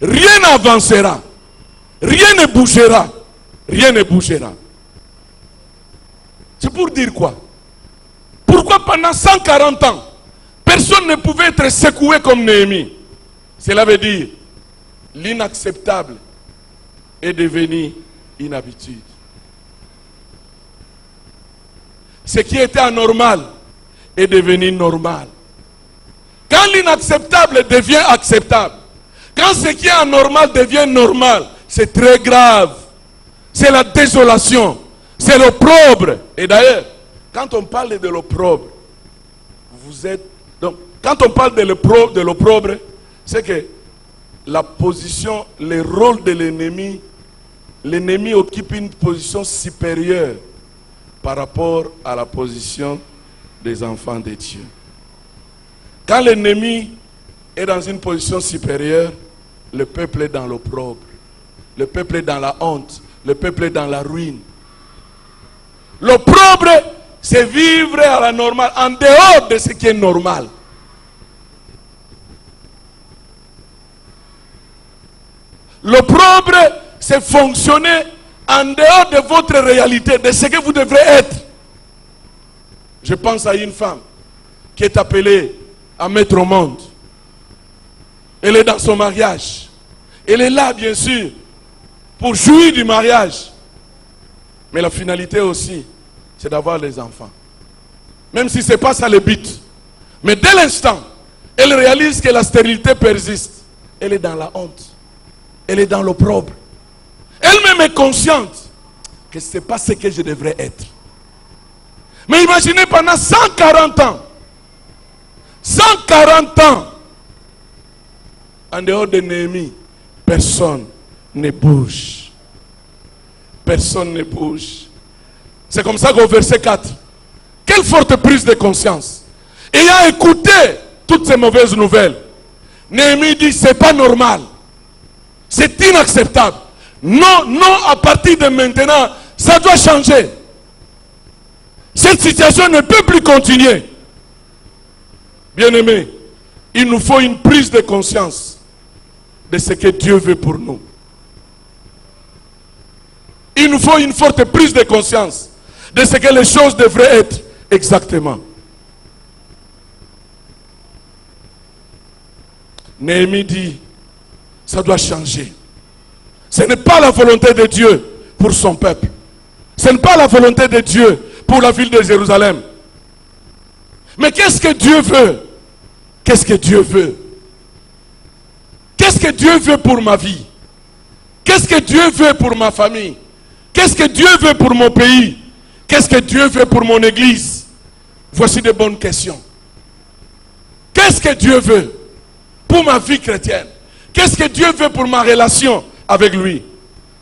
Rien n'avancera. Rien ne bougera. Rien ne bougera. C'est pour dire quoi? Pourquoi pendant 140 ans, personne ne pouvait être secoué comme Néhémie? Cela veut dire l'inacceptable est devenu une habitude. Ce qui était anormal est devenu normal. Quand l'inacceptable devient acceptable, quand ce qui est anormal devient normal, c'est très grave. C'est la désolation, c'est l'opprobre. Et d'ailleurs, quand on parle de l'opprobre, vous êtes... Donc, quand on parle de l'opprobre, c'est que la position, le rôle de l'ennemi occupe une position supérieure par rapport à la position des enfants de Dieu. Quand l'ennemi est dans une position supérieure, le peuple est dans l'opprobre, le peuple est dans la honte, le peuple est dans la ruine. L'opprobre, c'est vivre à la normale, en dehors de ce qui est normal. L'opprobre, c'est fonctionner en dehors de votre réalité, de ce que vous devrez être. Je pense à une femme qui est appelée à mettre au monde. Elle est dans son mariage. Elle est là, bien sûr, pour jouir du mariage. Mais la finalité aussi, c'est d'avoir les enfants. Même si ce n'est pas ça le but. Mais dès l'instant, elle réalise que la stérilité persiste. Elle est dans la honte. Elle est dans l'opprobre. Elle-même est consciente que ce n'est pas ce que je devrais être. Mais imaginez pendant 140 ans, 140 ans, en dehors de Néhémie, personne ne bouge. Personne ne bouge. C'est comme ça qu'au verset 4, quelle forte prise de conscience. Ayant écouté toutes ces mauvaises nouvelles, Néhémie dit, c'est pas normal. C'est inacceptable. Non, non, à partir de maintenant, ça doit changer. Cette situation ne peut plus continuer. Bien-aimés, il nous faut une prise de conscience de ce que Dieu veut pour nous. Il nous faut une forte prise de conscience de ce que les choses devraient être exactement. Néhémie dit, ça doit changer. Ce n'est pas la volonté de Dieu pour son peuple. Ce n'est pas la volonté de Dieu pour la ville de Jérusalem. Mais qu'est-ce que Dieu veut? Qu'est-ce que Dieu veut? Qu'est-ce que Dieu veut pour ma vie? Qu'est-ce que Dieu veut pour ma famille? Qu'est-ce que Dieu veut pour mon pays? Qu'est-ce que Dieu veut pour mon église? Voici de bonnes questions. Qu'est-ce que Dieu veut pour ma vie chrétienne? Qu'est-ce que Dieu veut pour ma relation avec lui?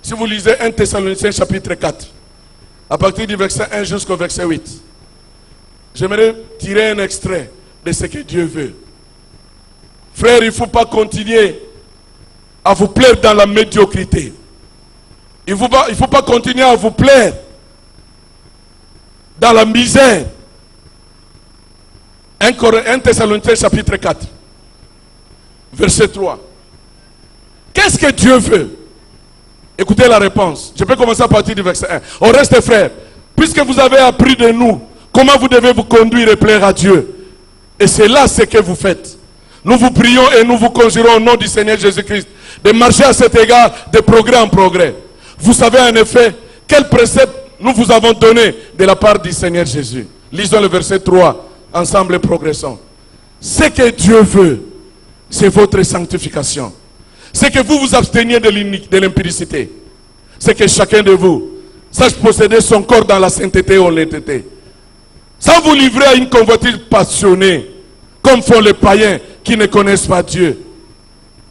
Si vous lisez 1 Thessaloniciens chapitre 4, à partir du verset 1 jusqu'au verset 8, j'aimerais tirer un extrait de ce que Dieu veut. Frère, il ne faut pas continuer à vous plaire dans la médiocrité. Il ne faut pas continuer à vous plaire dans la misère. 1 Thessaloniciens chapitre 4, verset 3. Qu'est-ce que Dieu veut? Écoutez la réponse. Je peux commencer à partir du verset 1. Au reste, frères, puisque vous avez appris de nous comment vous devez vous conduire et plaire à Dieu, et c'est là ce que vous faites, nous vous prions et nous vous conjurons au nom du Seigneur Jésus-Christ de marcher à cet égard de progrès en progrès. Vous savez en effet quel précepte nous vous avons donné de la part du Seigneur Jésus. Lisons le verset 3, ensemble et progressons. Ce que Dieu veut, c'est votre sanctification. C'est que vous vous absteniez de l'impudicité. C'est que chacun de vous sache posséder son corps dans la sainteté et honnêteté, sans vous livrer à une convoitise passionnée, comme font les païens qui ne connaissent pas Dieu.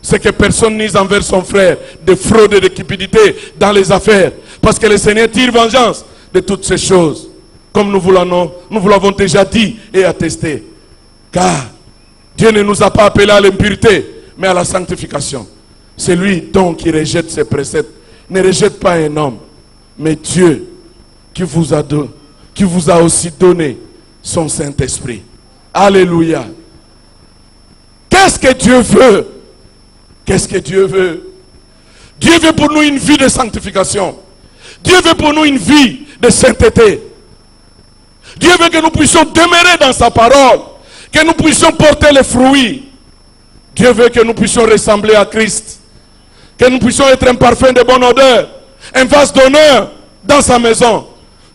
C'est que personne n'ise envers son frère de fraude et de cupidité dans les affaires, parce que le Seigneur tire vengeance de toutes ces choses, comme nous vous l'avons déjà dit et attesté. Car Dieu ne nous a pas appelés à l'impureté, mais à la sanctification. Celui donc qui rejette ses préceptes ne rejette pas un homme, mais Dieu qui vous a aussi donné son Saint-Esprit. Alléluia. Qu'est-ce que Dieu veut? Qu'est-ce que Dieu veut? Dieu veut pour nous une vie de sanctification. Dieu veut pour nous une vie de sainteté. Dieu veut que nous puissions demeurer dans sa parole, que nous puissions porter les fruits. Dieu veut que nous puissions ressembler à Christ, que nous puissions être un parfum de bonne odeur, un vase d'honneur dans sa maison.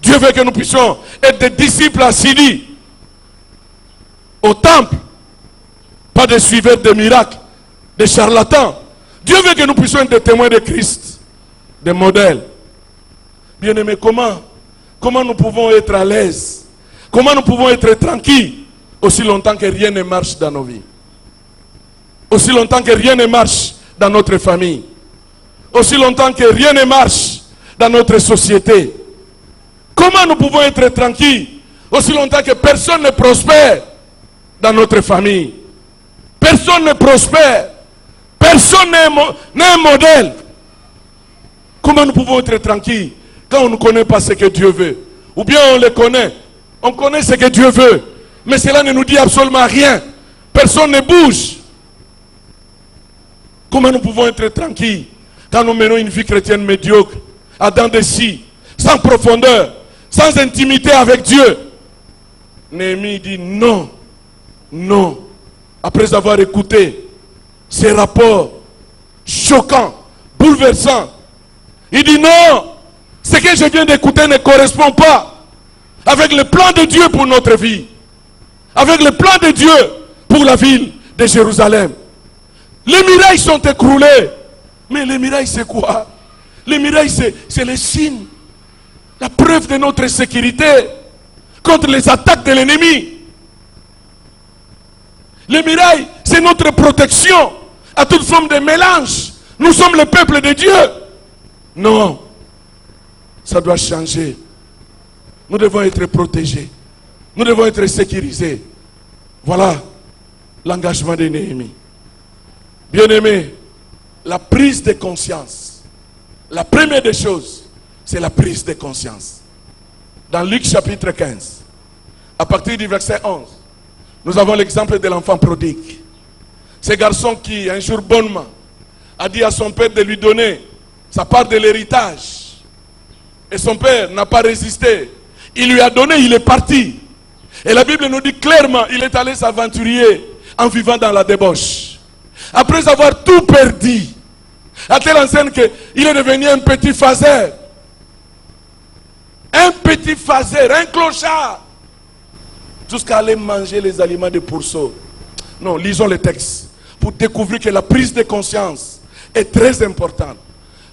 Dieu veut que nous puissions être des disciples assidus au temple, pas des suiveurs de miracles, des charlatans. Dieu veut que nous puissions être des témoins de Christ, des modèles. Bien-aimés, comment nous pouvons être à l'aise? Comment nous pouvons être tranquilles aussi longtemps que rien ne marche dans nos vies? Aussi longtemps que rien ne marche dans notre famille. Aussi longtemps que rien ne marche dans notre société. Comment nous pouvons être tranquilles aussi longtemps que personne ne prospère dans notre famille? Personne ne prospère. Personne n'est un modèle. Comment nous pouvons être tranquilles quand on ne connaît pas ce que Dieu veut? Ou bien on le connaît. On connaît ce que Dieu veut. Mais cela ne nous dit absolument rien. Personne ne bouge. Comment nous pouvons être tranquilles quand nous menons une vie chrétienne médiocre, à dents de scie, sans profondeur, sans intimité avec Dieu? Néhémie dit non, non. Après avoir écouté ces rapports choquants, bouleversants, il dit non, ce que je viens d'écouter ne correspond pas avec le plan de Dieu pour notre vie, avec le plan de Dieu pour la ville de Jérusalem. Les murailles sont écroulées. Mais les murailles, c'est quoi? Les murailles, c'est le signe, la preuve de notre sécurité contre les attaques de l'ennemi. Les murailles, c'est notre protection à toute forme de mélange. Nous sommes le peuple de Dieu. Non, ça doit changer. Nous devons être protégés. Nous devons être sécurisés. Voilà l'engagement de Néhémie. Bien-aimés, la prise de conscience. La première des choses, c'est la prise de conscience. Dans Luc chapitre 15, à partir du verset 11, nous avons l'exemple de l'enfant prodigue. Ce garçon qui, un jour bonnement, a dit à son père de lui donner sa part de l'héritage. Et son père n'a pas résisté. Il lui a donné, il est parti. Et la Bible nous dit clairement, il est allé s'aventurer en vivant dans la débauche. Après avoir tout perdu, à telle enseigne qu'il est devenu un petit phaseur. Un petit phaseur, un clochard. Jusqu'à aller manger les aliments de pourceaux. Non, lisons le texte pour découvrir que la prise de conscience est très importante.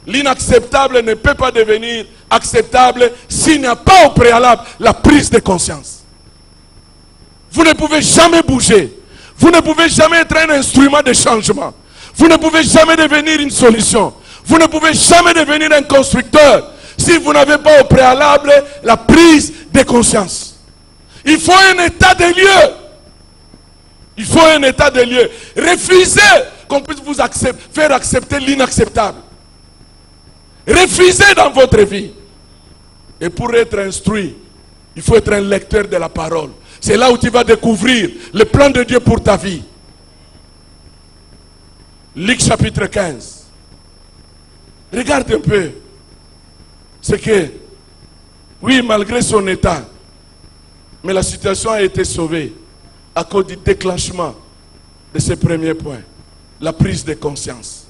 L'inacceptable ne peut pas devenir acceptable s'il n'y a pas au préalable la prise de conscience. Vous ne pouvez jamais bouger. Vous ne pouvez jamais être un instrument de changement. Vous ne pouvez jamais devenir une solution. Vous ne pouvez jamais devenir un constructeur si vous n'avez pas au préalable la prise de conscience. Il faut un état de lieu. Il faut un état de lieu. Refusez qu'on puisse vous faire accepter l'inacceptable. Refusez dans votre vie. Et pour être instruit, il faut être un lecteur de la parole. C'est là où tu vas découvrir le plan de Dieu pour ta vie. Luc chapitre 15. Regarde un peu. C'est que, oui, malgré son état, mais la situation a été sauvée à cause du déclenchement de ce premier point. La prise de conscience.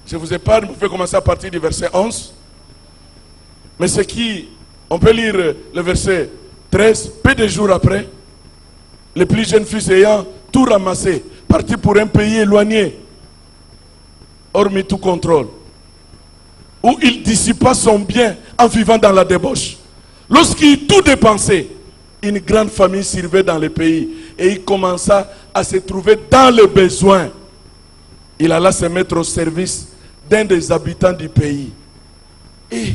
Je vous épargne, vous pouvez commencer à partir du verset 11. Mais ce qui, on peut lire le verset 13, peu de jours après, le plus jeune fils ayant tout ramassé, parti pour un pays éloigné, hormis tout contrôle, où il dissipa son bien en vivant dans la débauche. Lorsqu'il tout dépensait, une grande famille servait dans le pays et il commença à se trouver dans le besoin. Il alla se mettre au service d'un des habitants du pays et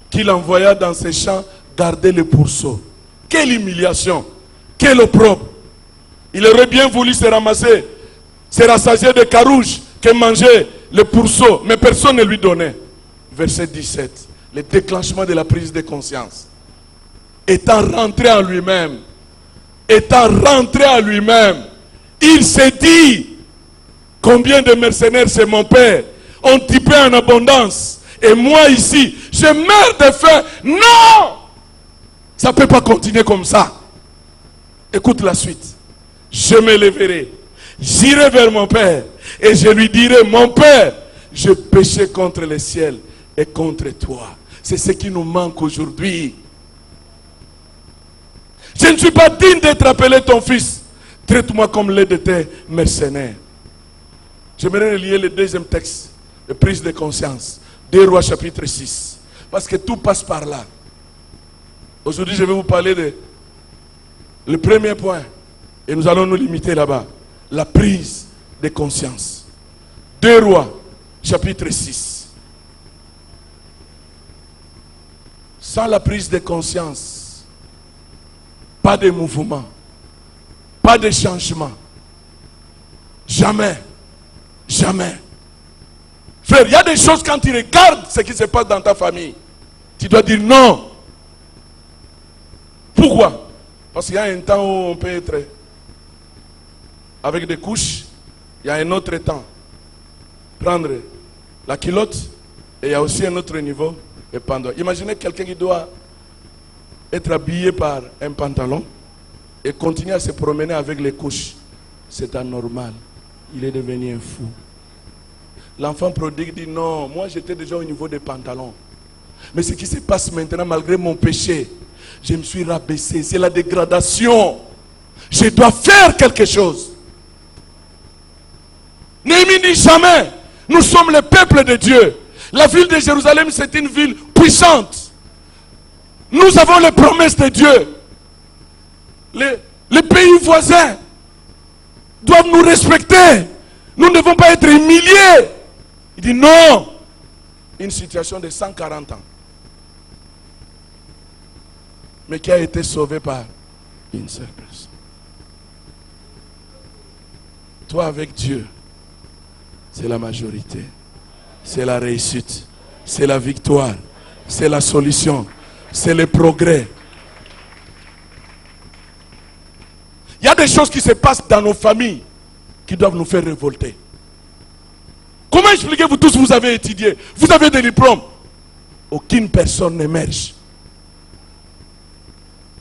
qu'il envoya dans ses champs garder les pourceaux. Quelle humiliation, quel opprobre. Il aurait bien voulu se ramasser, se rassasier de carouges que manger le pourceau, mais personne ne lui donnait. Verset 17, le déclenchement de la prise de conscience. Étant rentré en lui-même, il s'est dit, combien de mercenaires c'est mon père, ont typé en abondance, et moi ici, je meurs de faim. Non! Ça ne peut pas continuer comme ça. Écoute la suite. Je me lèverai, j'irai vers mon père, et je lui dirai, mon père, je péchais contre le ciel et contre toi. C'est ce qui nous manque aujourd'hui. Je ne suis pas digne d'être appelé ton fils. Traite-moi comme l'un de tes mercenaires. J'aimerais relier le deuxième texte de prise de conscience. 2 Rois chapitre 6. Parce que tout passe par là. Aujourd'hui, je vais vous parler de le premier point. Et nous allons nous limiter là-bas. La prise de conscience. 2 Rois chapitre 6. Sans la prise de conscience, pas de mouvement, pas de changement. Jamais. Jamais. Frère, il y a des choses quand tu regardes ce qui se passe dans ta famille. Tu dois dire non. Pourquoi? Parce qu'il y a un temps où on peut être avec des couches. Il y a un autre temps. Prendre la culotte. Et il y a aussi un autre niveau. Et pendant. Imaginez quelqu'un qui doit être habillé par un pantalon et continuer à se promener avec les couches. C'est anormal. Il est devenu un fou. L'enfant prodigue dit non, moi j'étais déjà au niveau des pantalons. Mais ce qui se passe maintenant, malgré mon péché, je me suis rabaissé. C'est la dégradation. Je dois faire quelque chose. Néhémie dit jamais. Nous sommes le peuple de Dieu. La ville de Jérusalem, c'est une ville puissante. Nous avons les promesses de Dieu. Les pays voisins doivent nous respecter. Nous ne devons pas être humiliés. Il dit non. Une situation de 140 ans. Mais qui a été sauvée par une seule personne. Toi avec Dieu, c'est la majorité. C'est la réussite. C'est la victoire. C'est la solution. C'est le progrès. Il y a des choses qui se passent dans nos familles qui doivent nous faire révolter. Comment expliquez-vous tous, vous avez étudié, vous avez des diplômes. Aucune personne n'émerge.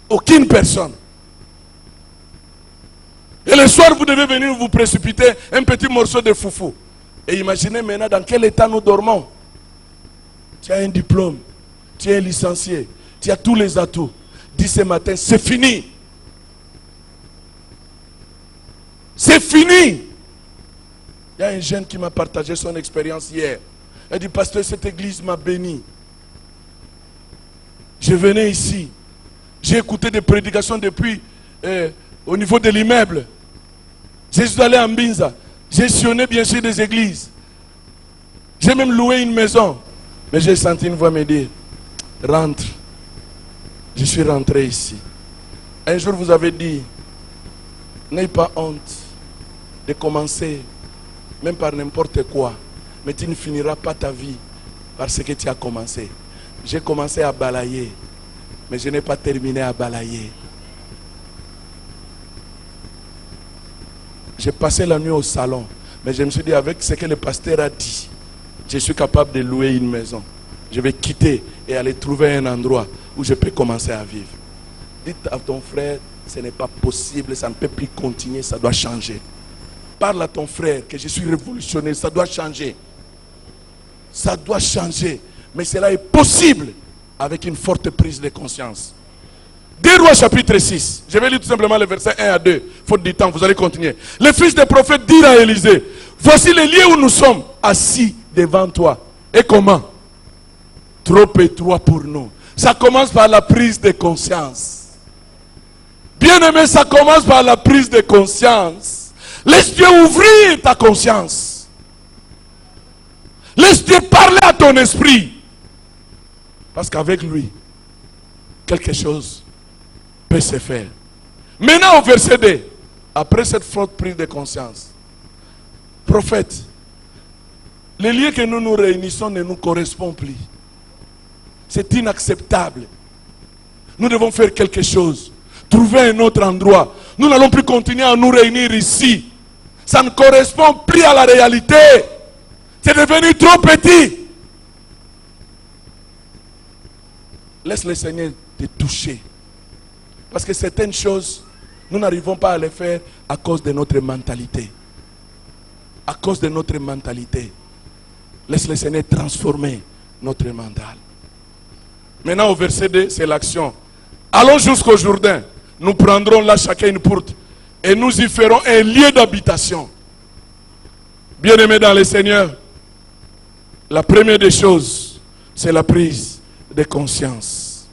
Aucune personne. Et le soir, vous devez venir vous précipiter un petit morceau de foufou. Et imaginez maintenant dans quel état nous dormons. Tu as un diplôme, tu es licencié, tu as tous les atouts. Dis ce matin, c'est fini. C'est fini. Il y a un jeune qui m'a partagé son expérience hier. Il dit, pasteur, cette église m'a béni. Je venais ici. J'ai écouté des prédications depuis au niveau de l'immeuble. Je suis allé en Binza. J'ai sillonné bien sûr des églises. J'ai même loué une maison. Mais j'ai senti une voix me dire, rentre. Je suis rentré ici. Un jour vous avez dit, n'aie pas honte de commencer, même par n'importe quoi. Mais tu ne finiras pas ta vie par ce que tu as commencé. J'ai commencé à balayer, mais je n'ai pas terminé à balayer. J'ai passé la nuit au salon, mais je me suis dit, avec ce que le pasteur a dit, je suis capable de louer une maison. Je vais quitter et aller trouver un endroit où je peux commencer à vivre. Dites à ton frère, ce n'est pas possible, ça ne peut plus continuer, ça doit changer. Parle à ton frère que je suis révolutionnaire, ça doit changer. Ça doit changer. Mais cela est possible avec une forte prise de conscience. 2 Rois chapitre 6. Je vais lire tout simplement les versets 1 à 2. Faute du temps, vous allez continuer. Les fils des prophètes dirent à Élisée, voici les lieux où nous sommes assis devant toi. Et comment? Trop étroit pour nous. Ça commence par la prise de conscience. Bien-aimé, ça commence par la prise de conscience. Laisse Dieu ouvrir ta conscience. Laisse Dieu parler à ton esprit. Parce qu'avec lui, quelque chose peut se faire. Maintenant au verset 2, après cette forte prise de conscience, prophète, les lieux que nous nous réunissons ne nous correspondent plus. C'est inacceptable. Nous devons faire quelque chose. Trouver un autre endroit. Nous n'allons plus continuer à nous réunir ici. Ça ne correspond plus à la réalité. C'est devenu trop petit. Laisse le Seigneur te toucher. Parce que certaines choses, nous n'arrivons pas à les faire à cause de notre mentalité. À cause de notre mentalité. Laisse le Seigneur transformer notre mental. Maintenant au verset 2, c'est l'action. Allons jusqu'au Jourdain. Nous prendrons là chacun une porte. Et nous y ferons un lieu d'habitation. Bien-aimés dans le Seigneur, la première des choses, c'est la prise de conscience.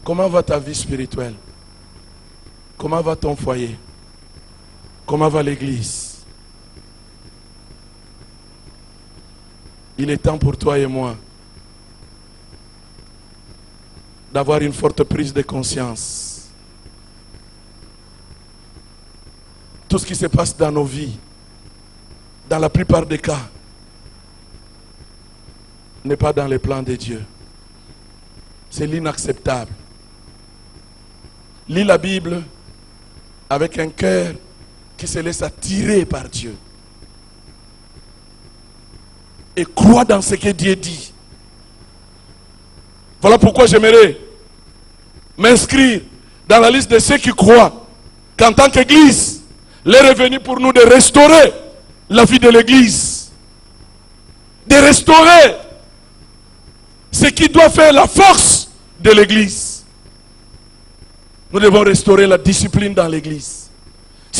Comment va ta vie spirituelle? Comment va ton foyer? Comment va l'église? Il est temps pour toi et moi d'avoir une forte prise de conscience. Tout ce qui se passe dans nos vies, dans la plupart des cas, n'est pas dans les plans de Dieu. C'est l'inacceptable. Lis la Bible avec un cœur qui se laisse attirer par Dieu. Et crois dans ce que Dieu dit. Voilà pourquoi j'aimerais m'inscrire dans la liste de ceux qui croient qu'en tant qu'Église, l'heure est venue pour nous de restaurer la vie de l'Église. De restaurer ce qui doit faire la force de l'Église. Nous devons restaurer la discipline dans l'Église.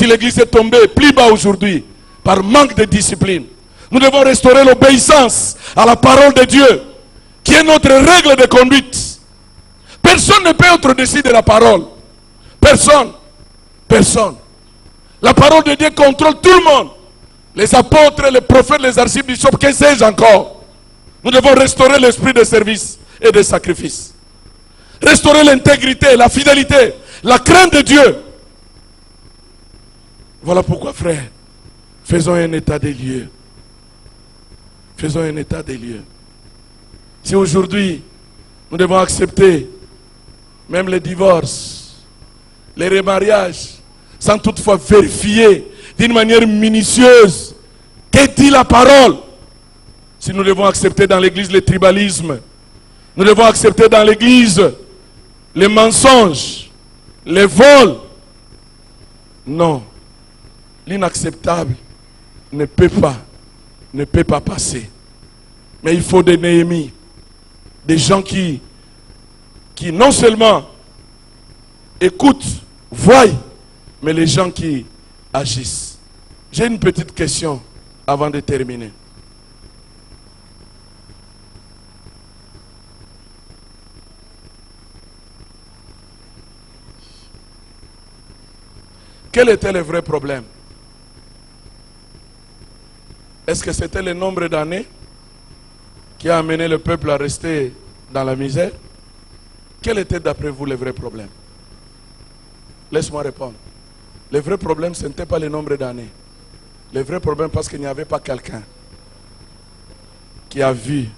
Si l'église est tombée plus bas aujourd'hui, par manque de discipline, nous devons restaurer l'obéissance à la parole de Dieu, qui est notre règle de conduite. Personne ne peut être au-dessus de la parole. Personne. Personne. La parole de Dieu contrôle tout le monde. Les apôtres, les prophètes, les archibishops, que sais-je encore. Nous devons restaurer l'esprit de service et de sacrifice. Restaurer l'intégrité, la fidélité, la crainte de Dieu. Voilà pourquoi, frère, faisons un état des lieux. Faisons un état des lieux. Si aujourd'hui, nous devons accepter même les divorces, les remariages, sans toutefois vérifier d'une manière minutieuse que dit la parole. Si nous devons accepter dans l'église le tribalisme, nous devons accepter dans l'église les mensonges, les vols. Non, l'inacceptable ne peut pas passer. Mais il faut des Néhémies, des gens qui non seulement écoutent, voient, mais les gens qui agissent. J'ai une petite question avant de terminer. Quel était le vrai problème? Est-ce que c'était le nombre d'années qui a amené le peuple à rester dans la misère? Quel était d'après vous le vrai problème? Laisse-moi répondre. Le vrai problème, ce n'était pas le nombre d'années. Le vrai problème, parce qu'il n'y avait pas quelqu'un qui a vu,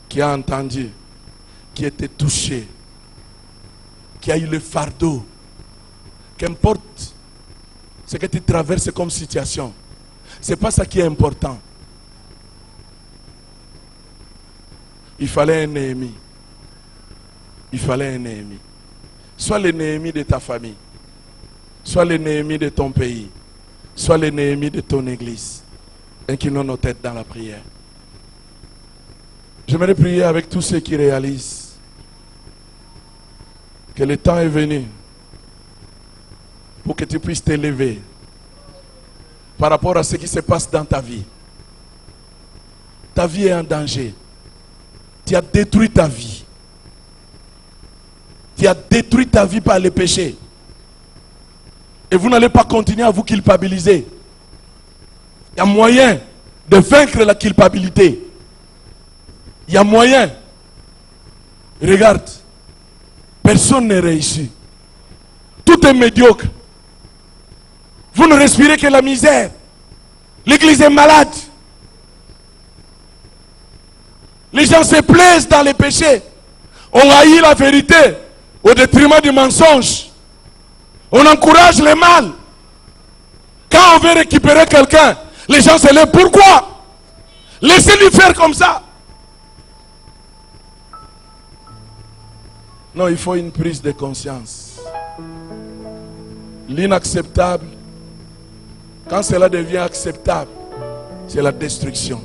qui a entendu, qui était touché, qui a eu le fardeau. Qu'importe ce que tu traverses comme situation, ce n'est pas ça qui est important. Il fallait un Néhémie. Il fallait un Néhémie. Soit le Néhémie de ta famille, soit le Néhémie de ton pays, soit le Néhémie de ton église. Inclinons nos têtes dans la prière. J'aimerais prier avec tous ceux qui réalisent que le temps est venu pour que tu puisses t'élever par rapport à ce qui se passe dans ta vie. Ta vie est en danger. Tu as détruit ta vie. Tu as détruit ta vie par le péché. Et vous n'allez pas continuer à vous culpabiliser. Il y a moyen de vaincre la culpabilité. Il y a moyen. Regarde, personne n'est réussi. Tout est médiocre. Vous ne respirez que la misère. L'église est malade. Les gens se plaisent dans les péchés. On haït la vérité au détriment du mensonge. On encourage le mal. Quand on veut récupérer quelqu'un, les gens se lèvent. Pourquoi? Laissez-lui faire comme ça. Non, il faut une prise de conscience. L'inacceptable, quand cela devient acceptable, c'est la destruction,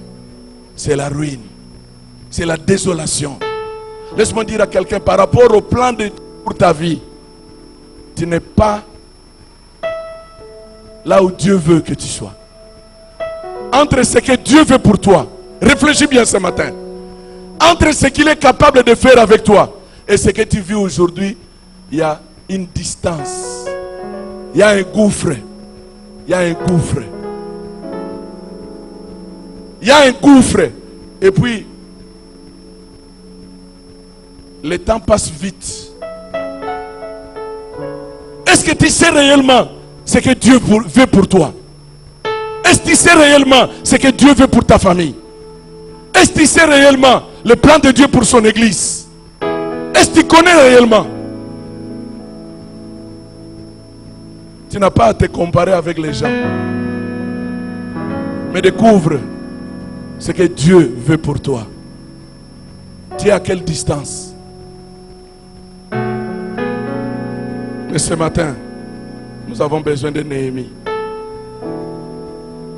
c'est la ruine, c'est la désolation. Laisse-moi dire à quelqu'un, par rapport au plan de Dieu pour ta vie, tu n'es pas là où Dieu veut que tu sois. Entre ce que Dieu veut pour toi, réfléchis bien ce matin. Entre ce qu'il est capable de faire avec toi et ce que tu vis aujourd'hui, il y a une distance. Il y a un gouffre. Il y a un gouffre. Il y a un gouffre. Et puis, le temps passe vite. Est-ce que tu sais réellement ce que Dieu veut pour toi? Est-ce que tu sais réellement ce que Dieu veut pour ta famille? Est-ce que tu sais réellement le plan de Dieu pour son église? Est-ce que tu connais réellement? Tu n'as pas à te comparer avec les gens. Mais découvre ce que Dieu veut pour toi. Tu es à quelle distance? Mais ce matin, nous avons besoin de Néhémie.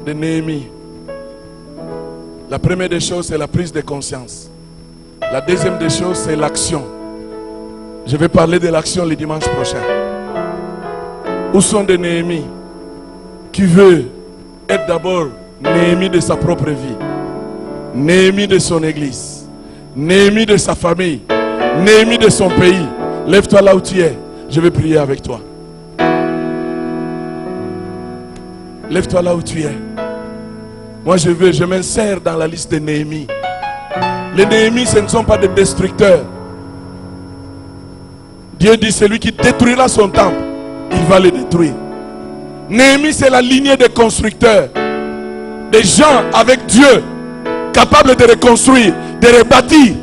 De Néhémie. La première des choses, c'est la prise de conscience. La deuxième des choses, c'est l'action. Je vais parler de l'action le dimanche prochain. Où sont des Néhémies qui veut être d'abord Néhémie de sa propre vie, Néhémie de son église, Néhémie de sa famille, Néhémie de son pays, lève-toi là où tu es. Je vais prier avec toi. Lève-toi là où tu es. Moi je m'insère dans la liste de Néhémie. Les Néhémies, ce ne sont pas des destructeurs. Dieu dit, celui qui détruira son temple, il va le détruire. Néhémie, c'est la lignée des constructeurs. Des gens avec Dieu, capables de reconstruire, de rebâtir.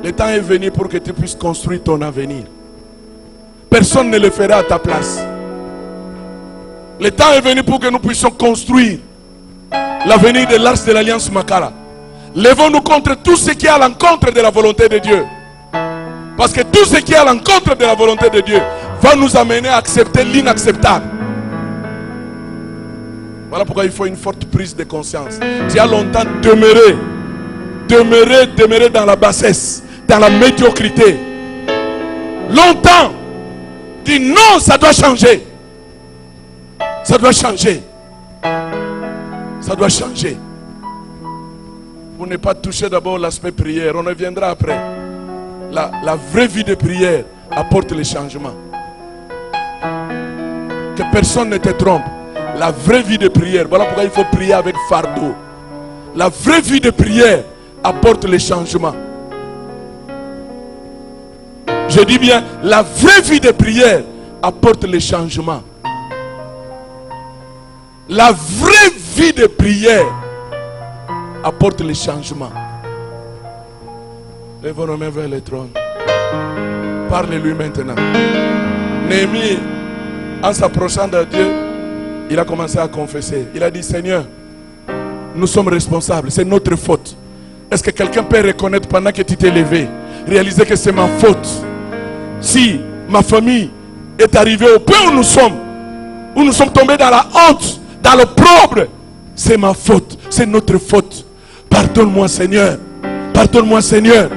Le temps est venu pour que tu puisses construire ton avenir. Personne ne le fera à ta place. Le temps est venu pour que nous puissions construire l'avenir de l'Arche de l'Alliance Makala. Lèvons-nous contre tout ce qui est à l'encontre de la volonté de Dieu. Parce que tout ce qui est à l'encontre de la volonté de Dieu va nous amener à accepter l'inacceptable. Voilà pourquoi il faut une forte prise de conscience. Tu as longtemps demeuré dans la bassesse, dans la médiocrité. Longtemps. Dis non, ça doit changer. Ça doit changer. Ça doit changer. Pour ne pas toucher d'abord l'aspect prière, on reviendra après. La vraie vie de prière apporte les changements. Que personne ne te trompe. La vraie vie de prière, voilà pourquoi il faut prier avec fardeau. La vraie vie de prière apporte les changements. Je dis bien, la vraie vie de prière apporte les changements. La vraie vie de prière apporte les changements. Lèvons nos mains vers le trône. Parlez-lui maintenant. Néhémie, en s'approchant de Dieu, il a commencé à confesser. Il a dit, Seigneur, nous sommes responsables, c'est notre faute. Est-ce que quelqu'un peut reconnaître pendant que tu t'es levé, réaliser que c'est ma faute? Si ma famille est arrivée au point où nous sommes tombés dans la honte, dans l'opprobre, c'est ma faute, c'est notre faute. Pardonne-moi Seigneur, pardonne-moi Seigneur,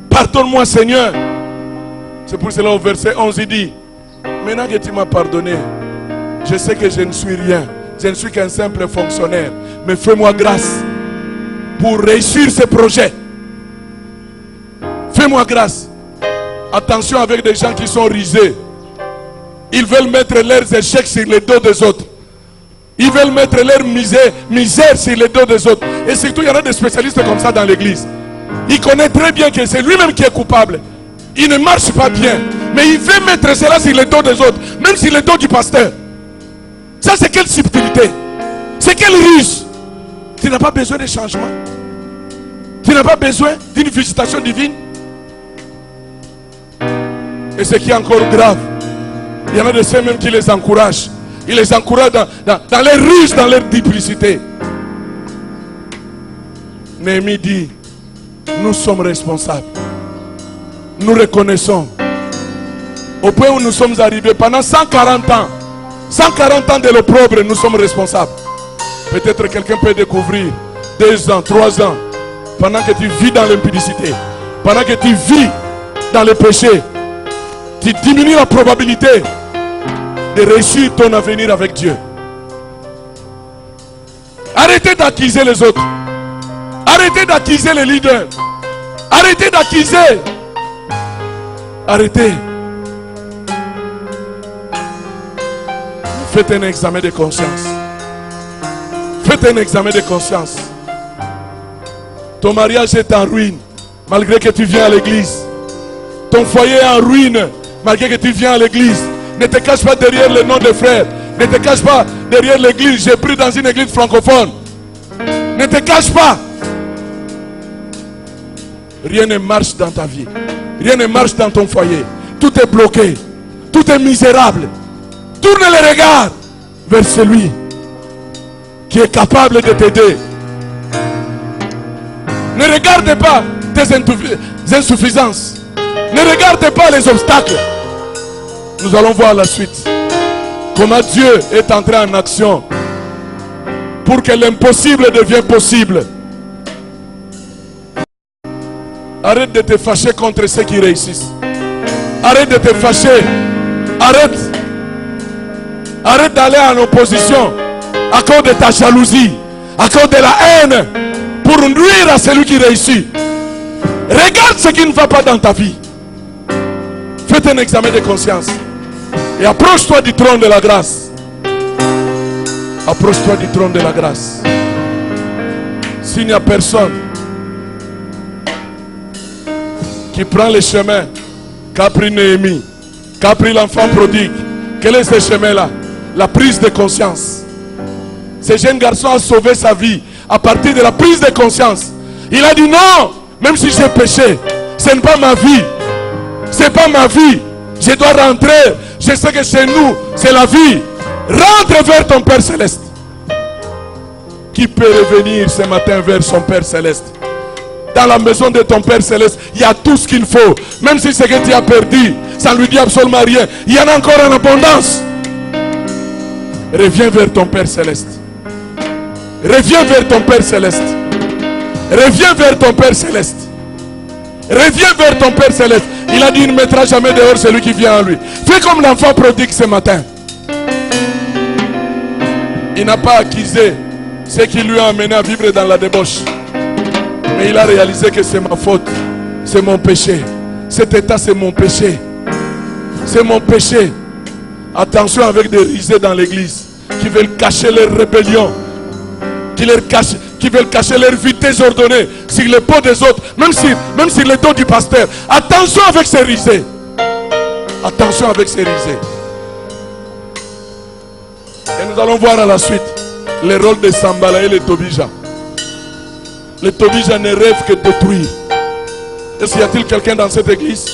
pardonne-moi Seigneur. C'est pour cela au verset 11 il dit, maintenant que tu m'as pardonné, je sais que je ne suis rien, je ne suis qu'un simple fonctionnaire, mais fais-moi grâce pour réussir ce projet. Fais-moi grâce. Attention avec des gens qui sont risés. Ils veulent mettre leurs échecs sur les dos des autres. Ils veulent mettre leur misère sur les dos des autres. Et surtout, il y en a des spécialistes comme ça dans l'église. Il connaît très bien que c'est lui-même qui est coupable. Il ne marche pas bien. Mais il veut mettre cela sur les dos des autres. Même sur les dos du pasteur. Ça, c'est quelle subtilité? C'est quelle ruse? Tu n'as pas besoin de changement. Tu n'as pas besoin d'une visitation divine. Et ce qui est encore grave, il y en a de ceux même qui les encouragent. Ils les encouragent dans les ruses, dans leur duplicité. Néhémie dit, nous sommes responsables. Nous reconnaissons. Au point où nous sommes arrivés, pendant 140 ans, 140 ans de l'opprobre, nous sommes responsables. Peut-être quelqu'un peut découvrir 2 ans, 3 ans, pendant que tu vis dans l'impudicité, pendant que tu vis dans le péché, tu diminues la probabilité de réussir ton avenir avec Dieu. Arrêtez d'accuser les autres. Arrêtez d'accuser les leaders. Arrêtez d'accuser. Arrêtez. Faites un examen de conscience. Faites un examen de conscience. Ton mariage est en ruine, malgré que tu viens à l'église. Ton foyer est en ruine, malgré que tu viens à l'église. Ne te cache pas derrière le nom de frère. Ne te cache pas derrière l'église. J'ai pris dans une église francophone. Ne te cache pas. Rien ne marche dans ta vie. Rien ne marche dans ton foyer. Tout est bloqué. Tout est misérable. Tourne les regards vers celui qui est capable de t'aider. Ne regarde pas tes insuffisances. Ne regarde pas les obstacles. Nous allons voir la suite. Comment Dieu est entré en action pour que l'impossible devienne possible. Arrête de te fâcher contre ceux qui réussissent. Arrête de te fâcher. Arrête. Arrête d'aller en opposition à cause de ta jalousie, à cause de la haine, pour nuire à celui qui réussit. Regarde ce qui ne va pas dans ta vie. Fais un examen de conscience et approche-toi du trône de la grâce. Approche-toi du trône de la grâce. S'il n'y a personne qui prend le chemin qu'a pris Néhémie, qu'a pris l'enfant prodigue, quel est ce chemin-là? La prise de conscience. Ce jeune garçon a sauvé sa vie à partir de la prise de conscience. Il a dit non, même si j'ai péché, ce n'est pas ma vie. Ce n'est pas ma vie. Je dois rentrer. Je sais que chez nous, c'est la vie. Rentre vers ton Père Céleste. Qui peut revenir ce matin vers son Père Céleste? Dans la maison de ton Père Céleste, il y a tout ce qu'il faut. Même si ce que tu as perdu, ça ne lui dit absolument rien. Il y en a encore en abondance. Reviens vers ton Père Céleste. Reviens vers ton Père Céleste. Reviens vers ton Père Céleste. Reviens vers ton Père Céleste. Il a dit, il ne mettra jamais dehors celui qui vient à lui. Fais comme l'enfant prodigue ce matin. Il n'a pas accusé ce qui lui a amené à vivre dans la débauche. Mais il a réalisé que c'est ma faute. C'est mon péché. Cet état, c'est mon péché. C'est mon péché. Attention avec des risées dans l'église qui veulent cacher leur rébellion, qui veulent cacher leur vie désordonnée sur les peaux des autres, même sur les dos du pasteur. Attention avec ces risées. Attention avec ces risées. Et nous allons voir à la suite le rôle de Sambala et les Tobija. Les Tobija ne rêvent que de détruire. Est-ce qu'il y a-t-il quelqu'un dans cette église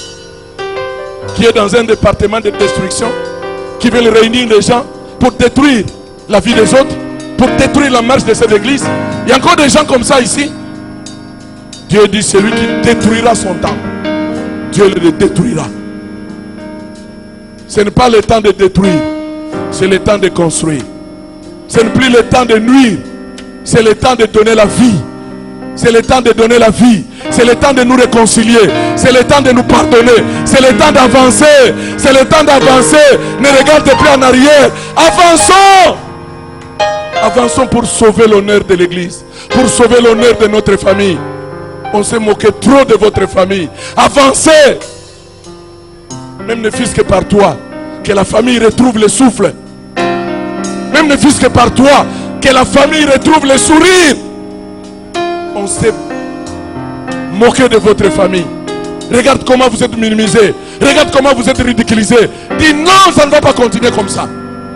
qui est dans un département de destruction, qui veut réunir les gens pour détruire la vie des autres, pour détruire la marche de cette église? Il y a encore des gens comme ça ici. Dieu dit, celui qui détruira son temps, Dieu le détruira. Ce n'est pas le temps de détruire, c'est le temps de construire. Ce n'est plus le temps de nuire, c'est le temps de donner la vie. C'est le temps de donner la vie. C'est le temps de nous réconcilier. C'est le temps de nous pardonner. C'est le temps d'avancer. C'est le temps d'avancer. Ne regarde plus en arrière. Avançons. Avançons pour sauver l'honneur de l'église. Pour sauver l'honneur de notre famille. On s'est moqué trop de votre famille. Avancez. Même ne fût-ce que par toi. Que la famille retrouve le souffle. Même ne fût-ce que par toi. Que la famille retrouve le sourire. On s'est moqué de votre famille. Regarde comment vous êtes minimisés. Regarde comment vous êtes ridiculisés. Dis non, ça ne va pas continuer comme ça.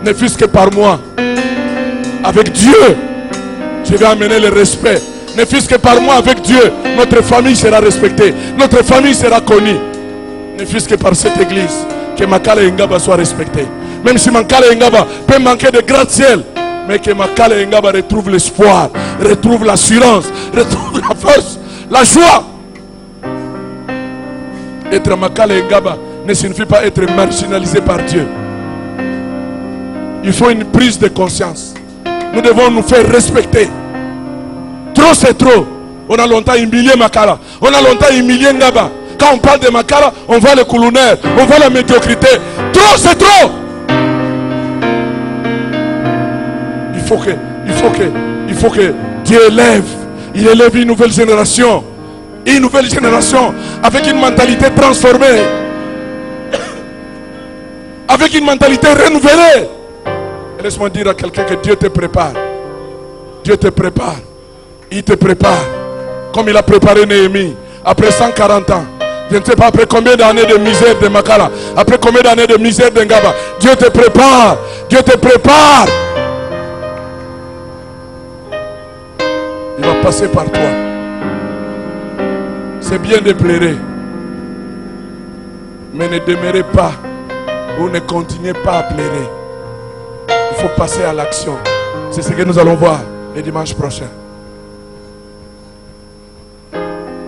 Ne fût-ce que par moi. Avec Dieu, je vais amener le respect. Ne fût-ce que par moi, avec Dieu, notre famille sera respectée. Notre famille sera connue. Ne fût-ce que par cette église, que Makala Ngaba soit respectée. Même si Makala Ngaba peut manquer de gratte-ciel, mais que Makala Ngaba retrouve l'espoir, retrouve l'assurance, retrouve la force, la joie. Être Makala Ngaba ne signifie pas être marginalisé par Dieu. Il faut une prise de conscience. Nous devons nous faire respecter. Trop c'est trop. On a longtemps humilié Makala. On a longtemps humilié Ngaba. Quand on parle de Makala, on voit le coulonaire, on voit la médiocrité. Trop c'est trop. Il faut que Dieu élève. Il élève une nouvelle génération. Une nouvelle génération avec une mentalité transformée. Avec une mentalité renouvelée. Laisse-moi dire à quelqu'un que Dieu te prépare. Dieu te prépare. Il te prépare. Comme il a préparé Néhémie. Après 140 ans. Je ne sais pas après combien d'années de misère de Makala. Après combien d'années de misère de Ngaba. Dieu te prépare. Dieu te prépare. Il va passer par toi. C'est bien de pleurer. Mais ne demeurez pas. Ou ne continuez pas à pleurer. Il faut passer à l'action. C'est ce que nous allons voir le dimanche prochain.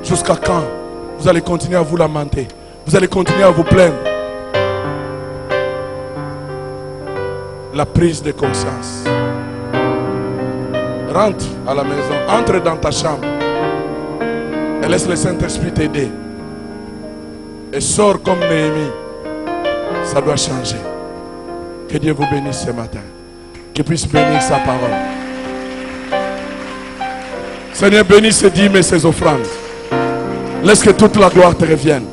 Jusqu'à quand vous allez continuer à vous lamenter? Vous allez continuer à vous plaindre? La prise de conscience. Rentre à la maison, entre dans ta chambre et laisse le Saint-Esprit t'aider. Et sors comme Néhémie. Ça doit changer. Que Dieu vous bénisse ce matin. Qu'il puisse bénir sa parole. Seigneur, bénis ces dîmes et ces offrandes. Laisse que toute la gloire te revienne.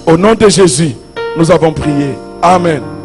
Au nom de Jésus, nous avons prié. Amen.